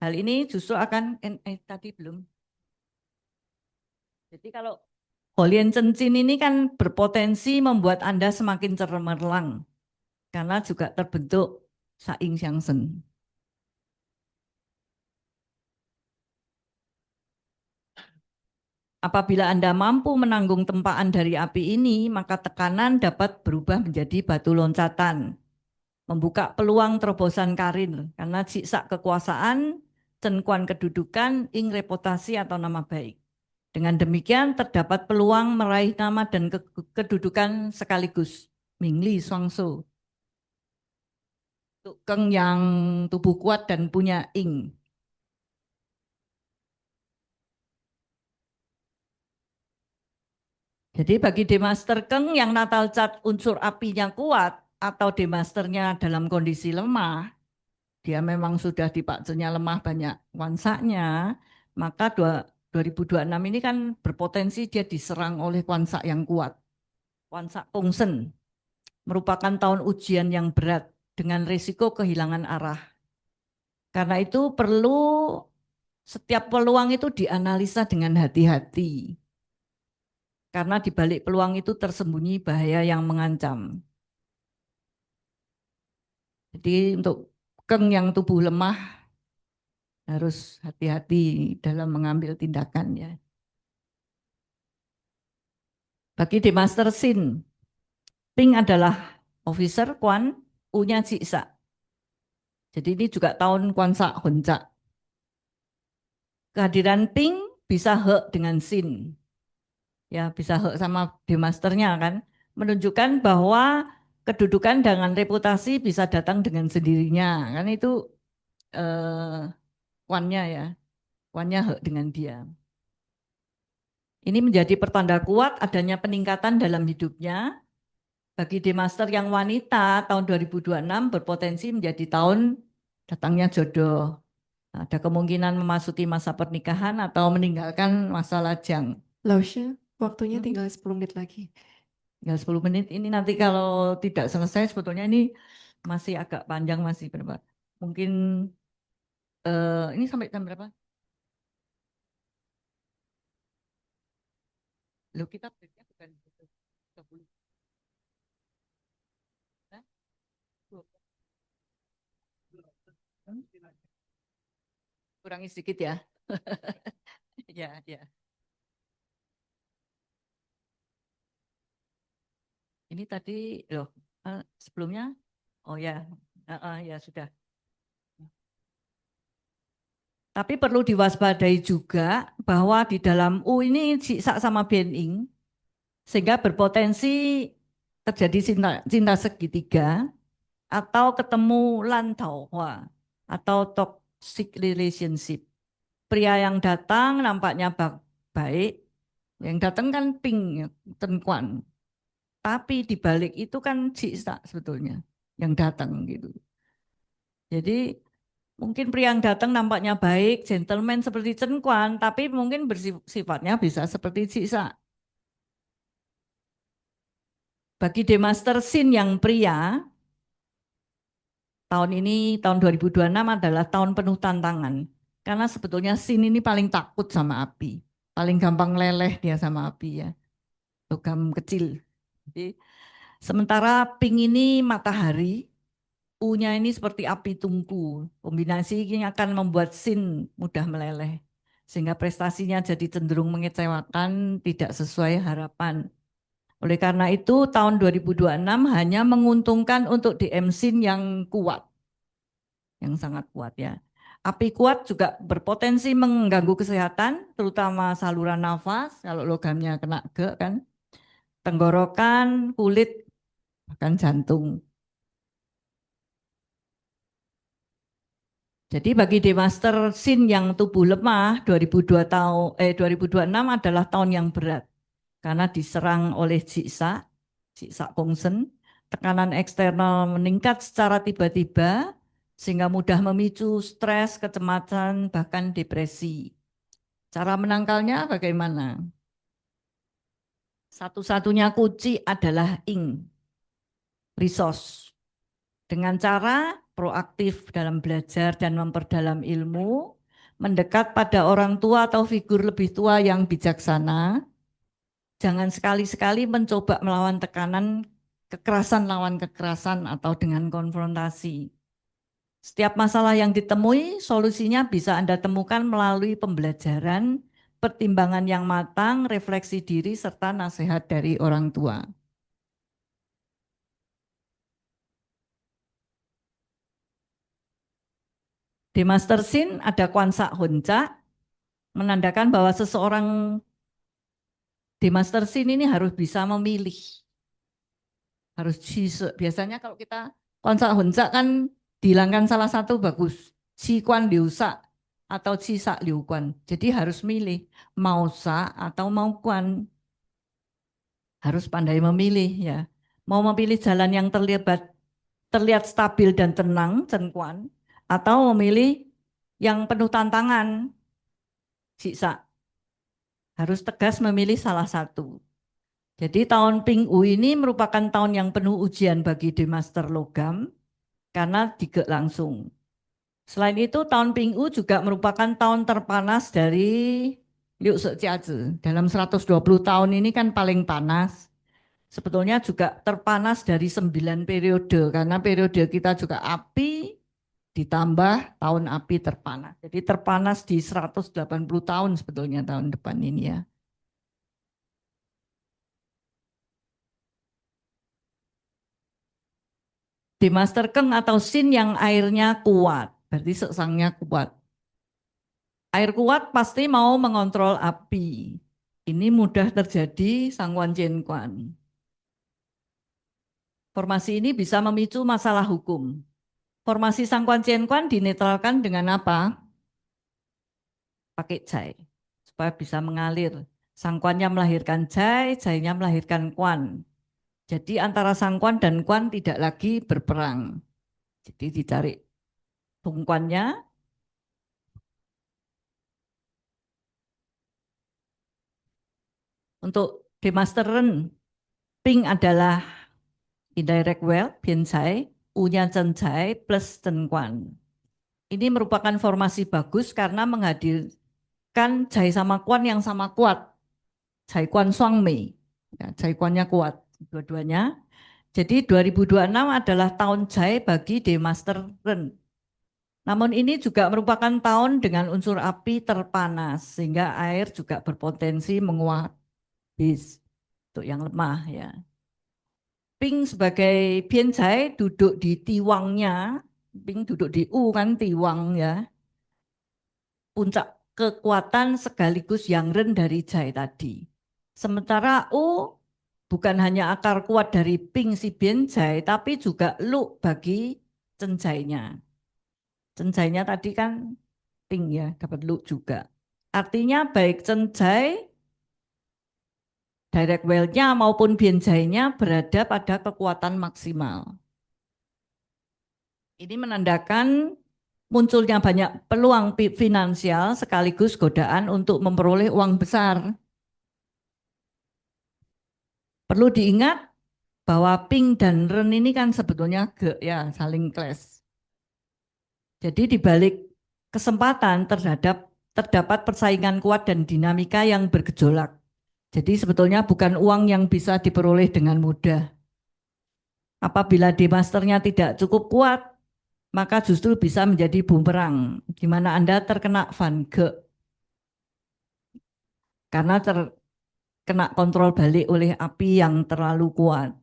Hal ini justru akan tadi belum. Jadi kalau Holian Cencin ini kan berpotensi membuat Anda semakin cemerlang karena juga terbentuk Saing Xiangsen. Apabila Anda mampu menanggung tempaan dari api ini, maka tekanan dapat berubah menjadi batu loncatan, membuka peluang terobosan karir karena siksa kekuasaan, cenkuan kedudukan, ing reputasi atau nama baik. Dengan demikian terdapat peluang meraih nama dan kedudukan sekaligus. Mingli Suangso. Keng yang tubuh kuat dan punya ing. Jadi bagi Demaster Keng yang natal chart unsur apinya kuat atau Demasternya dalam kondisi lemah, dia memang sudah dipakcenya lemah banyak wansaknya, maka 2026 ini kan berpotensi dia diserang oleh wansak yang kuat. Wansak Kongsen merupakan tahun ujian yang berat dengan risiko kehilangan arah. Karena itu perlu setiap peluang itu dianalisa dengan hati-hati. Karena di balik peluang itu tersembunyi bahaya yang mengancam. Jadi untuk Keng yang tubuh lemah harus hati-hati dalam mengambil tindakannya. Bagi di Master Sin, Ping adalah officer Kuan, U-nya Ciksa. Jadi ini juga tahun Kwansa Honca. Kehadiran Ping bisa He dengan Sin. Ya, bisa He sama Demasternya kan. Menunjukkan bahwa kedudukan dengan reputasi bisa datang dengan sendirinya. Kan itu Kwannya ya. Kwannya He dengan dia. Ini menjadi pertanda kuat adanya peningkatan dalam hidupnya. Bagi Demaster yang wanita, tahun 2026 berpotensi menjadi tahun datangnya jodoh. Ada kemungkinan memasuki masa pernikahan atau meninggalkan masa lajang. Lausya, waktunya tinggal 10 menit lagi. Tinggal 10 menit. Ini nanti kalau tidak selesai sebetulnya ini masih agak panjang, masih berapa? Mungkin ini sampai jam berapa? Loh, kita breaknya bukan 30. Hah? 20. Kurangi sedikit ya. Ya, ya. Ini tadi loh, sebelumnya, oh ya, ya sudah. Tapi perlu diwaspadai juga bahwa di dalam U ini Ciksa sama Bening, sehingga berpotensi terjadi cinta segitiga atau ketemu lantauhwa atau toxic relationship. Pria yang datang nampaknya baik, yang datang kan Ping, Tenkuan. Tapi di balik itu kan Ciksa sebetulnya yang datang gitu. Jadi mungkin pria yang datang nampaknya baik, gentleman seperti Chen Kuan, tapi mungkin bersifatnya bisa seperti Ciksa. Bagi Demaster Sin yang pria, tahun ini, tahun 2026 adalah tahun penuh tantangan. Karena sebetulnya Sin ini paling takut sama api. Paling gampang leleh dia sama api ya. Logam kecil. Jadi, sementara Pink ini matahari, U-nya ini seperti api tungku. Kombinasi ini akan membuat Sin mudah meleleh. Sehingga prestasinya jadi cenderung mengecewakan, tidak sesuai harapan. Oleh karena itu tahun 2026 hanya menguntungkan untuk DM Sin yang kuat. Yang sangat kuat ya. Api kuat juga berpotensi mengganggu kesehatan, terutama saluran nafas, kalau logamnya kena ke kan. Tenggorokan, kulit, bahkan jantung. Jadi bagi Demaster Sin yang tubuh lemah 2026 adalah tahun yang berat karena diserang oleh Jiksa Kongsen, tekanan eksternal meningkat secara tiba-tiba sehingga mudah memicu stres, kecemasan, bahkan depresi. Cara menangkalnya bagaimana? Satu-satunya kunci adalah resource. Dengan cara proaktif dalam belajar dan memperdalam ilmu, mendekat pada orang tua atau figur lebih tua yang bijaksana. Jangan sekali-sekali mencoba melawan tekanan, kekerasan lawan kekerasan atau dengan konfrontasi. Setiap masalah yang ditemui, solusinya bisa Anda temukan melalui pembelajaran, pertimbangan yang matang, refleksi diri, serta nasihat dari orang tua. Di Master Sin ada Kwansa Honca, menandakan bahwa seseorang di Master Sin ini harus bisa memilih. Harus biasanya kalau kita Kwansa Honca kan dihilangkan salah satu bagus. Ci Kwan Liu Sa atau Ci Sa Liu Kwan. Jadi harus milih mau Sa atau mau Kwan. Harus pandai memilih ya. Mau memilih jalan yang terlihat stabil dan tenang, Chen Kwan, atau memilih yang penuh tantangan, Ciksa. Harus tegas memilih salah satu. Jadi tahun Ping U ini merupakan tahun yang penuh ujian bagi Demaster Logam karena digek langsung. Selain itu tahun Ping U juga merupakan tahun terpanas dari Liu Sejiazi. Dalam 120 tahun ini kan paling panas. Sebetulnya juga terpanas dari 9 periode karena periode kita juga api ditambah tahun api terpanas. Jadi terpanas di 180 tahun sebetulnya tahun depan ini ya. Demaster Keng atau Sin yang airnya kuat, berarti seksangnya kuat. Air kuat pasti mau mengontrol api. Ini mudah terjadi Sangguan Jianquan. Formasi ini bisa memicu masalah hukum. Formasi Sangguan Jianquan dinetralkan dengan apa? Pakai Jai, supaya bisa mengalir. Sangguannya melahirkan Jai, Jainya melahirkan Quan. Jadi antara Sangguan dan Quan tidak lagi berperang. Jadi dicari tungkuannya. Untuk Demaster Ren, Ping adalah indirect wealth, Bian Cai, U-nya Chen Cai plus Chen Quan. Ini merupakan formasi bagus karena menghadirkan Jai sama Quan yang sama kuat. Jai Quan Suang Mei. Ya, Jai Quannya kuat dua-duanya. Jadi 2026 adalah tahun Jai bagi Demaster Ren. Namun ini juga merupakan tahun dengan unsur api terpanas sehingga air juga berpotensi menguap habis untuk yang lemah ya. Ping sebagai Bian Cai duduk di tiwangnya, Ping duduk di U kan tiwang ya. Puncak kekuatan sekaligus yang Ren dari Jai tadi. Sementara U bukan hanya akar kuat dari Ping si Bian Cai tapi juga Lu bagi Chen Jai-nya. Chen Jai-nya tadi kan Ping ya, dapat Lu juga. Artinya baik Chen Jai direct wealth-nya maupun Bian Jai-nya berada pada kekuatan maksimal. Ini menandakan munculnya banyak peluang finansial sekaligus godaan untuk memperoleh uang besar. Perlu diingat bahwa Ping dan Ren ini kan sebetulnya saling clash. Jadi di balik kesempatan terdapat persaingan kuat dan dinamika yang bergejolak. Jadi sebetulnya bukan uang yang bisa diperoleh dengan mudah. Apabila demasternya tidak cukup kuat, maka justru bisa menjadi bumerang, di mana Anda terkena Van Gogh. Karena terkena kontrol balik oleh api yang terlalu kuat.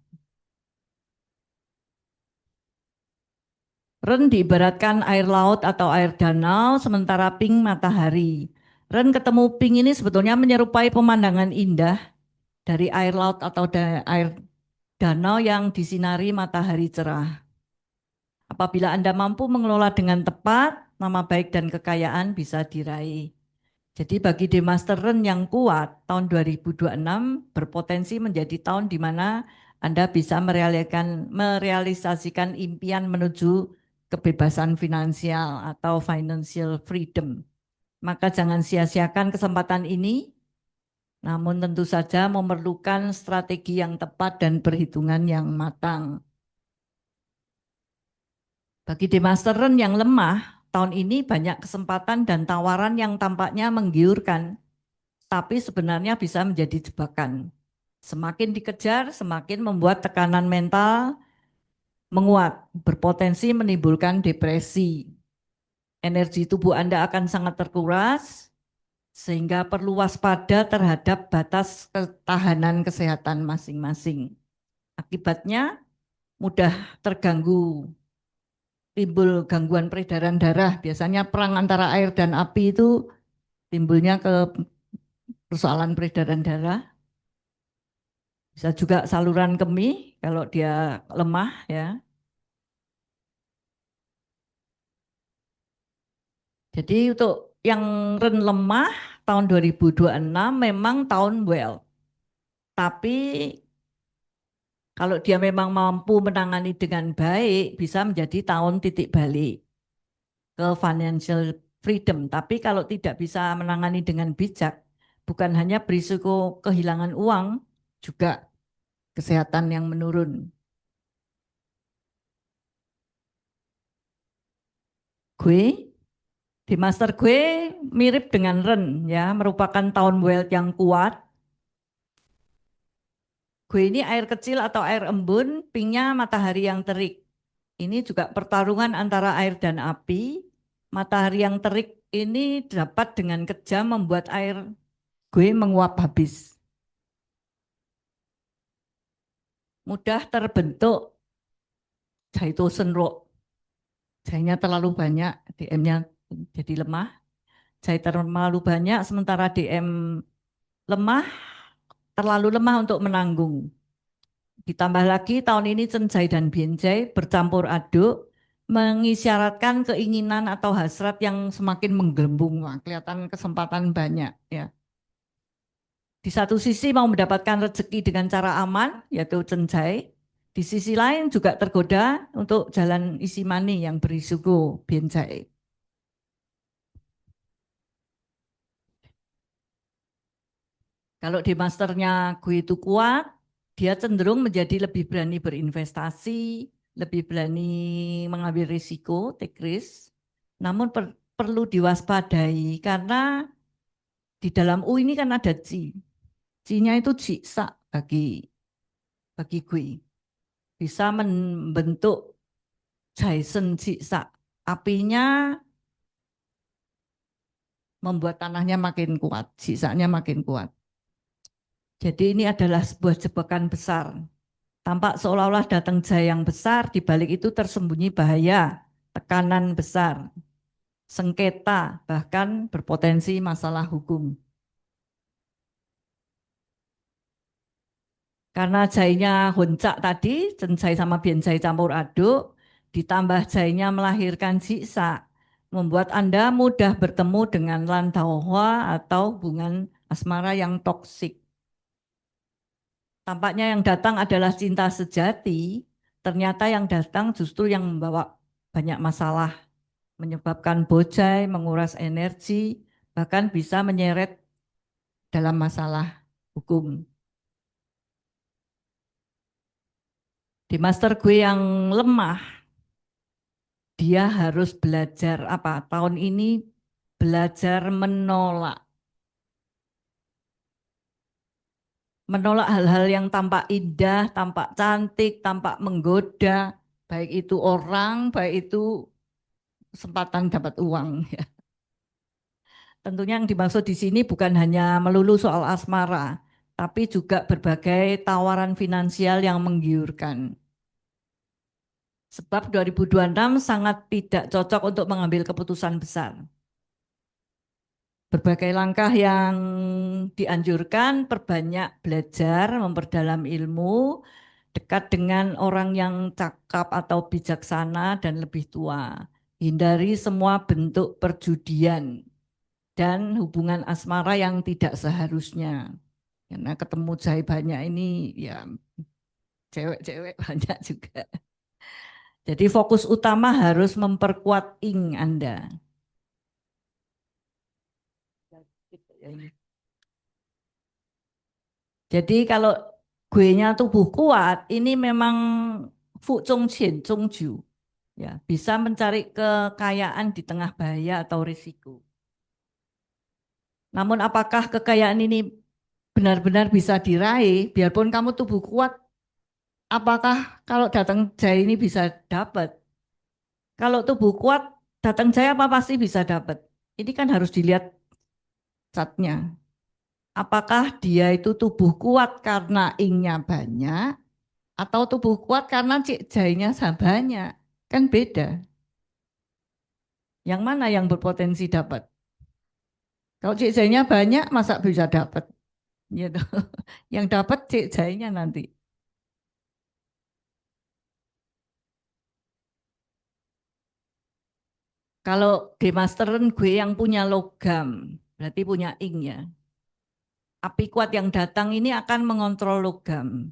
Ren diibaratkan air laut atau air danau, sementara Ping matahari. Ren ketemu Ping ini sebetulnya menyerupai pemandangan indah dari air laut atau air danau yang disinari matahari cerah. Apabila Anda mampu mengelola dengan tepat, nama baik dan kekayaan bisa diraih. Jadi bagi Demaster Ren yang kuat, tahun 2026 berpotensi menjadi tahun di mana Anda bisa merealisasikan impian menuju kebebasan finansial atau financial freedom. Maka jangan sia-siakan kesempatan ini, namun tentu saja memerlukan strategi yang tepat dan perhitungan yang matang. Bagi Demaster Ren yang lemah, tahun ini banyak kesempatan dan tawaran yang tampaknya menggiurkan, tapi sebenarnya bisa menjadi jebakan. Semakin dikejar, semakin membuat tekanan mental menguat, berpotensi menimbulkan depresi. Energi tubuh Anda akan sangat terkuras, sehingga perlu waspada terhadap batas ketahanan kesehatan masing-masing. Akibatnya mudah terganggu, timbul gangguan peredaran darah. Biasanya perang antara air dan api itu timbulnya ke persoalan peredaran darah. Bisa juga saluran kemih kalau dia lemah ya. Jadi untuk yang Ren lemah tahun 2026 memang tahun well. Tapi kalau dia memang mampu menangani dengan baik bisa menjadi tahun titik balik ke financial freedom. Tapi kalau tidak bisa menangani dengan bijak, bukan hanya berisiko kehilangan uang, juga kesehatan yang menurun. Di master gue mirip dengan Ren ya, merupakan tahun wealth yang kuat. Gue ini air kecil atau air embun, Pingnya matahari yang terik. Ini juga pertarungan antara air dan api. Matahari yang terik ini dapat dengan kejam membuat air gue menguap habis. Mudah terbentuk jai itu senrok, jainya terlalu banyak, DM-nya jadi lemah. Jai terlalu banyak, sementara DM lemah, terlalu lemah untuk menanggung. Ditambah lagi tahun ini Cenjai dan Bienjai bercampur aduk, mengisyaratkan keinginan atau hasrat yang semakin menggelembung. Wah, kelihatan kesempatan banyak ya. Di satu sisi mau mendapatkan rezeki dengan cara aman, yaitu Cenjai. Di sisi lain juga tergoda untuk jalan isi money yang berisiko Bienjai. Kalau di masternya gue itu kuat, dia cenderung menjadi lebih berani berinvestasi, lebih berani mengambil risiko, take risk. Namun perlu diwaspadai karena di dalam U ini kan ada Ci. Ci-nya itu jiksa bagi gue. Bisa membentuk Jaisen jiksa. Apinya membuat tanahnya makin kuat, jiksanya makin kuat. Jadi ini adalah sebuah jebakan besar. Tampak seolah-olah datang jaya yang besar, di balik itu tersembunyi bahaya, tekanan besar, sengketa, bahkan berpotensi masalah hukum. Karena jainya honcak tadi, Cenjai sama Bienjai campur aduk, ditambah jainya melahirkan jiksa, membuat Anda mudah bertemu dengan landaohwa atau hubungan asmara yang toksik. Tampaknya yang datang adalah cinta sejati, ternyata yang datang justru yang membawa banyak masalah, menyebabkan bojai, menguras energi, bahkan bisa menyeret dalam masalah hukum. Di master gue yang lemah, dia harus belajar apa? Tahun ini belajar menolak. Menolak hal-hal yang tampak indah, tampak cantik, tampak menggoda, baik itu orang, baik itu kesempatan dapat uang. Tentunya yang dimaksud di sini bukan hanya melulu soal asmara, tapi juga berbagai tawaran finansial yang menggiurkan. Sebab 2026 sangat tidak cocok untuk mengambil keputusan besar. Berbagai langkah yang dianjurkan, perbanyak belajar, memperdalam ilmu, dekat dengan orang yang cakap atau bijaksana dan lebih tua. Hindari semua bentuk perjudian dan hubungan asmara yang tidak seharusnya. Karena ketemu jai banyak ini ya cewek-cewek banyak juga. Jadi fokus utama harus memperkuat ing Anda. Jadi kalau gue-nya tubuh kuat, ini memang fu zhong qian zhong ju. Ya, bisa mencari kekayaan di tengah bahaya atau risiko. Namun apakah kekayaan ini benar-benar bisa diraih, biarpun kamu tubuh kuat, apakah kalau datang jaya ini bisa dapat? Kalau tubuh kuat, datang jaya apa pasti bisa dapat? Ini kan harus dilihat catnya. Apakah dia itu tubuh kuat karena ingnya banyak, atau tubuh kuat karena cik jainya banyak? Kan beda. Yang mana yang berpotensi dapat? Kalau cik jainya banyak, masa bisa dapat? Gitu. Yang dapat cik jainya nanti. Kalau di masteran gue yang punya logam, berarti punya ing ya. Api kuat yang datang ini akan mengontrol logam.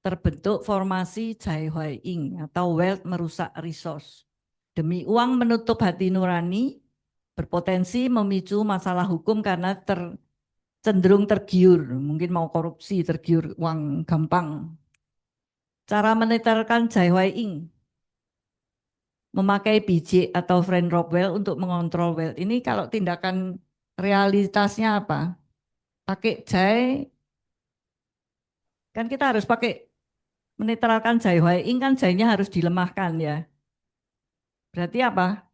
Terbentuk formasi Jai Huai Ing atau wealth merusak resource. Demi uang menutup hati nurani, berpotensi memicu masalah hukum karena cenderung tergiur, mungkin mau korupsi, tergiur uang gampang. Cara menetarkan Jai Huai Ing, memakai biji atau friend Rockwell untuk mengontrol wealth. Ini kalau tindakan realitasnya apa? Pakai Jai, kan kita harus pakai menetralkan Jai Huai Ing, kan Jainya harus dilemahkan ya. Berarti apa?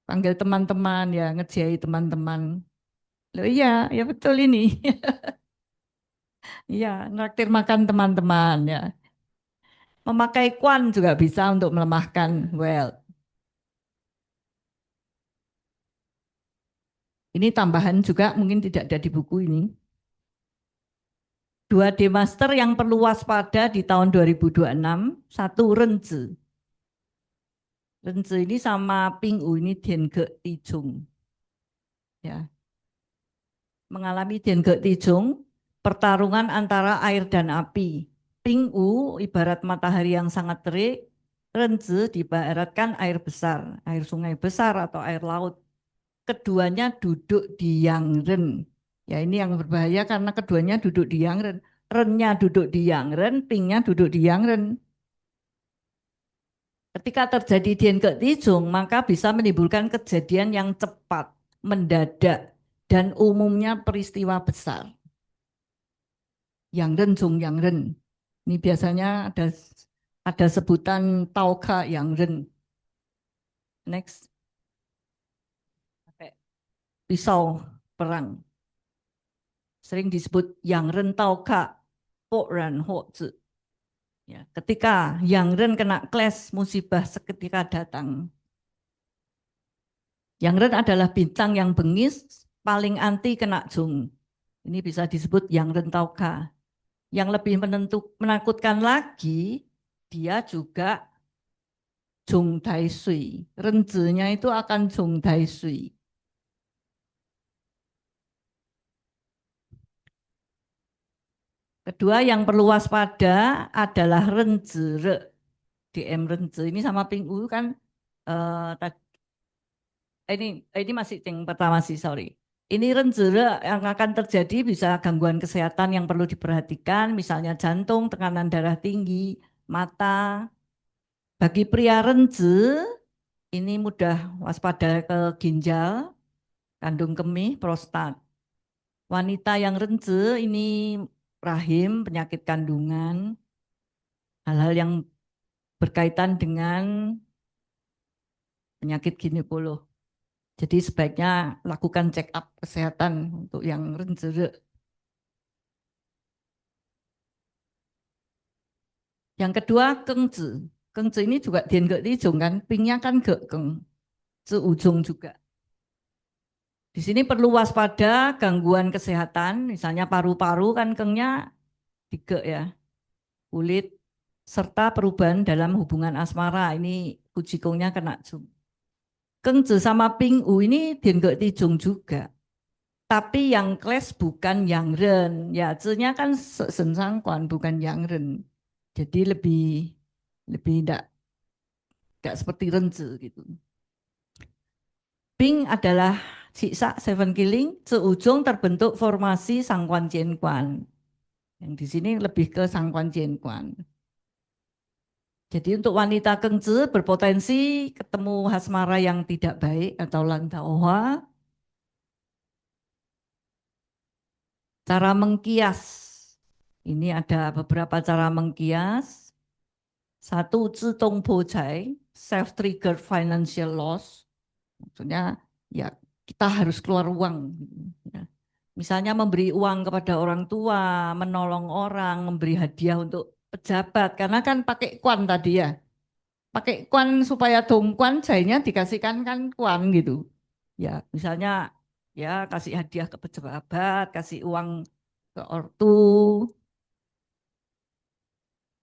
Panggil teman-teman ya, ngejai teman-teman. Loh iya, ya betul ini. Iya, nraktir makan teman-teman ya. Memakai Quan juga bisa untuk melemahkan wealth. Ini tambahan juga mungkin tidak ada di buku ini. 2D Master yang perlu waspada di tahun 2026, satu Renzi. Renzi ini sama Pingwu ini Diange Tijung. Ya. Mengalami Diange Tijung, pertarungan antara air dan api. Pingwu ibarat matahari yang sangat terik, Renzi diibaratkan air besar, air sungai besar atau air laut. Keduanya duduk di Yangren. Ya ini yang berbahaya karena keduanya duduk di Yangren. Rennya duduk di Yangren, Pingnya duduk di Yangren. Ketika terjadi Diange Tijung, maka bisa menimbulkan kejadian yang cepat, mendadak, dan umumnya peristiwa besar. Yangren, Jung Yangren. Ini biasanya ada sebutan Tauka Yangren. Next. Pisau perang. Sering disebut Yangren Tauka, Poran Hozi. Ya, ketika Yangren kena clash, musibah seketika datang. Yangren adalah bintang yang bengis, paling anti kena jung. Ini bisa disebut Yangren Tauka. Yang lebih menakutkan lagi, dia juga Jung Dai Sui. Renzinya itu akan Jung Dai Sui. Kedua yang perlu waspada adalah Renzire. DM Renzi ini sama Pingwu kan ini masih yang pertama sih, sorry. Ini Renzire yang akan terjadi bisa gangguan kesehatan yang perlu diperhatikan, misalnya jantung, tekanan darah tinggi, mata. Bagi pria Renzi, ini mudah waspada ke ginjal, kandung kemih, prostat. Wanita yang Renzi ini rahim, penyakit kandungan, hal-hal yang berkaitan dengan penyakit ginekolog. Jadi sebaiknya lakukan check up kesehatan untuk yang Renzire. Yang kedua Kengzi. Kengzi ini juga Diange Tijung kan, Pingnya kan Gekeng, seujung juga. Di sini perlu waspada gangguan kesehatan, misalnya paru-paru kan Kengnya Dige ya, kulit, serta perubahan dalam hubungan asmara. Ini Kujikongnya kena jung. Kengzi sama Pingwu ini Diange Tijung juga. Tapi yang clash bukan yang ren. Ya, nya kan sensangkuan bukan yang ren. Jadi lebih tidak seperti renzi gitu. Ping adalah siksa seven killing, seujung terbentuk formasi sangkuan jiankuan. Yang di sini lebih ke sangkuan jiankuan. Jadi untuk wanita Kengzi berpotensi ketemu hasmara yang tidak baik atau lantaoha. Cara mengkias. Ini ada beberapa cara mengkias. Satu, zitong bocai, self-triggered financial loss. Maksudnya ya kita harus keluar uang. Ya. Misalnya memberi uang kepada orang tua, menolong orang, memberi hadiah untuk pejabat. Karena kan pakai kuan tadi ya. Pakai kuan supaya dongkuan jainya dikasihkan kan kuan gitu. Ya misalnya ya kasih hadiah ke pejabat, kasih uang ke ortu.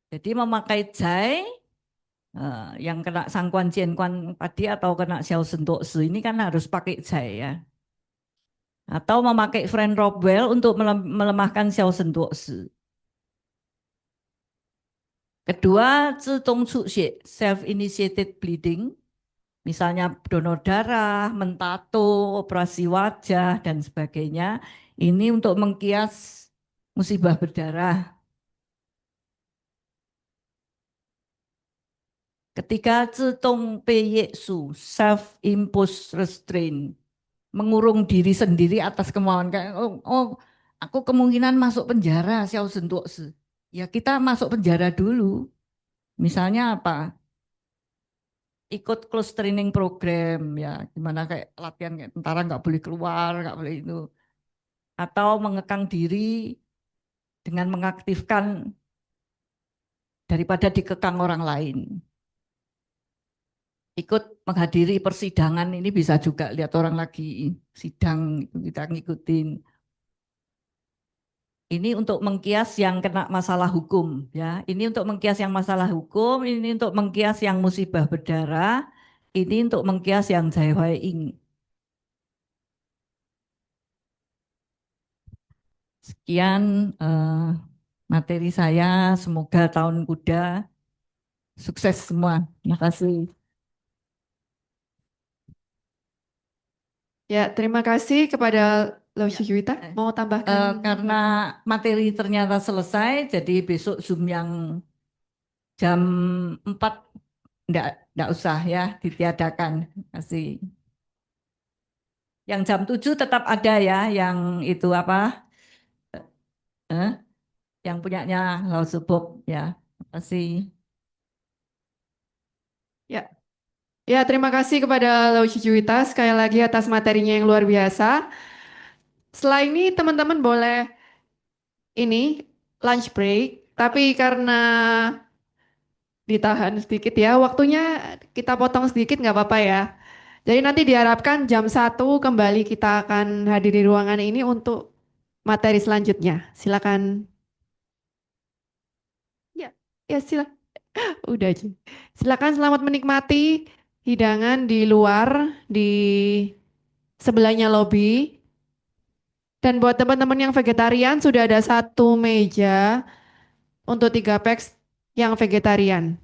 Jadi memakai jai yang kena sangkuan jiankuan tadi atau kena xiao sentok si ini kan harus pakai jai ya. Atau memakai friend Robwell untuk melemahkan xiao sentok si. Kedua, zitong cuxie, self-initiated bleeding. Misalnya donor darah, mentato, operasi wajah, dan sebagainya. Ini untuk mengkias musibah berdarah. Ketiga, zitong peye su, self-imposed restraint. Mengurung diri sendiri atas kemauan. Aku kemungkinan masuk penjara, xiao sentuh. Ya kita masuk penjara dulu. Misalnya apa? Ikut close training program ya, gimana kayak latihan kayak tentara nggak boleh keluar, nggak boleh itu, atau mengekang diri dengan mengaktifkan daripada dikekang orang lain. Ikut menghadiri persidangan ini bisa juga lihat orang lagi sidang, kita ngikutin. Ini untuk mengkias yang kena masalah hukum, ya. Ini untuk mengkias yang masalah hukum, ini untuk mengkias yang musibah berdarah, ini untuk mengkias yang Jaiwaing. Sekian materi saya, semoga tahun kuda sukses semua. Terima kasih. Ya, terima kasih kepada Lauci Juwita. Mau tambahkan? Karena materi ternyata selesai, jadi besok Zoom yang jam 4 enggak usah ya ditiadakan. Terima kasih. Yang jam 7 tetap ada ya, yang itu apa? Yang punyanya Lausubok ya. Terima kasih. Ya. Ya, terima kasih kepada Lauci Juwita sekali lagi atas materinya yang luar biasa. Setelah ini teman-teman boleh ini lunch break, tapi karena ditahan sedikit ya, waktunya kita potong sedikit nggak apa-apa ya. Jadi nanti diharapkan jam 1 kembali kita akan hadir di ruangan ini untuk materi selanjutnya. Silakan. Ya, ya silakan. Udah aja. Silakan selamat menikmati hidangan di luar di sebelahnya lobi. Dan buat teman-teman yang vegetarian sudah ada 1 meja untuk 3 packs yang vegetarian.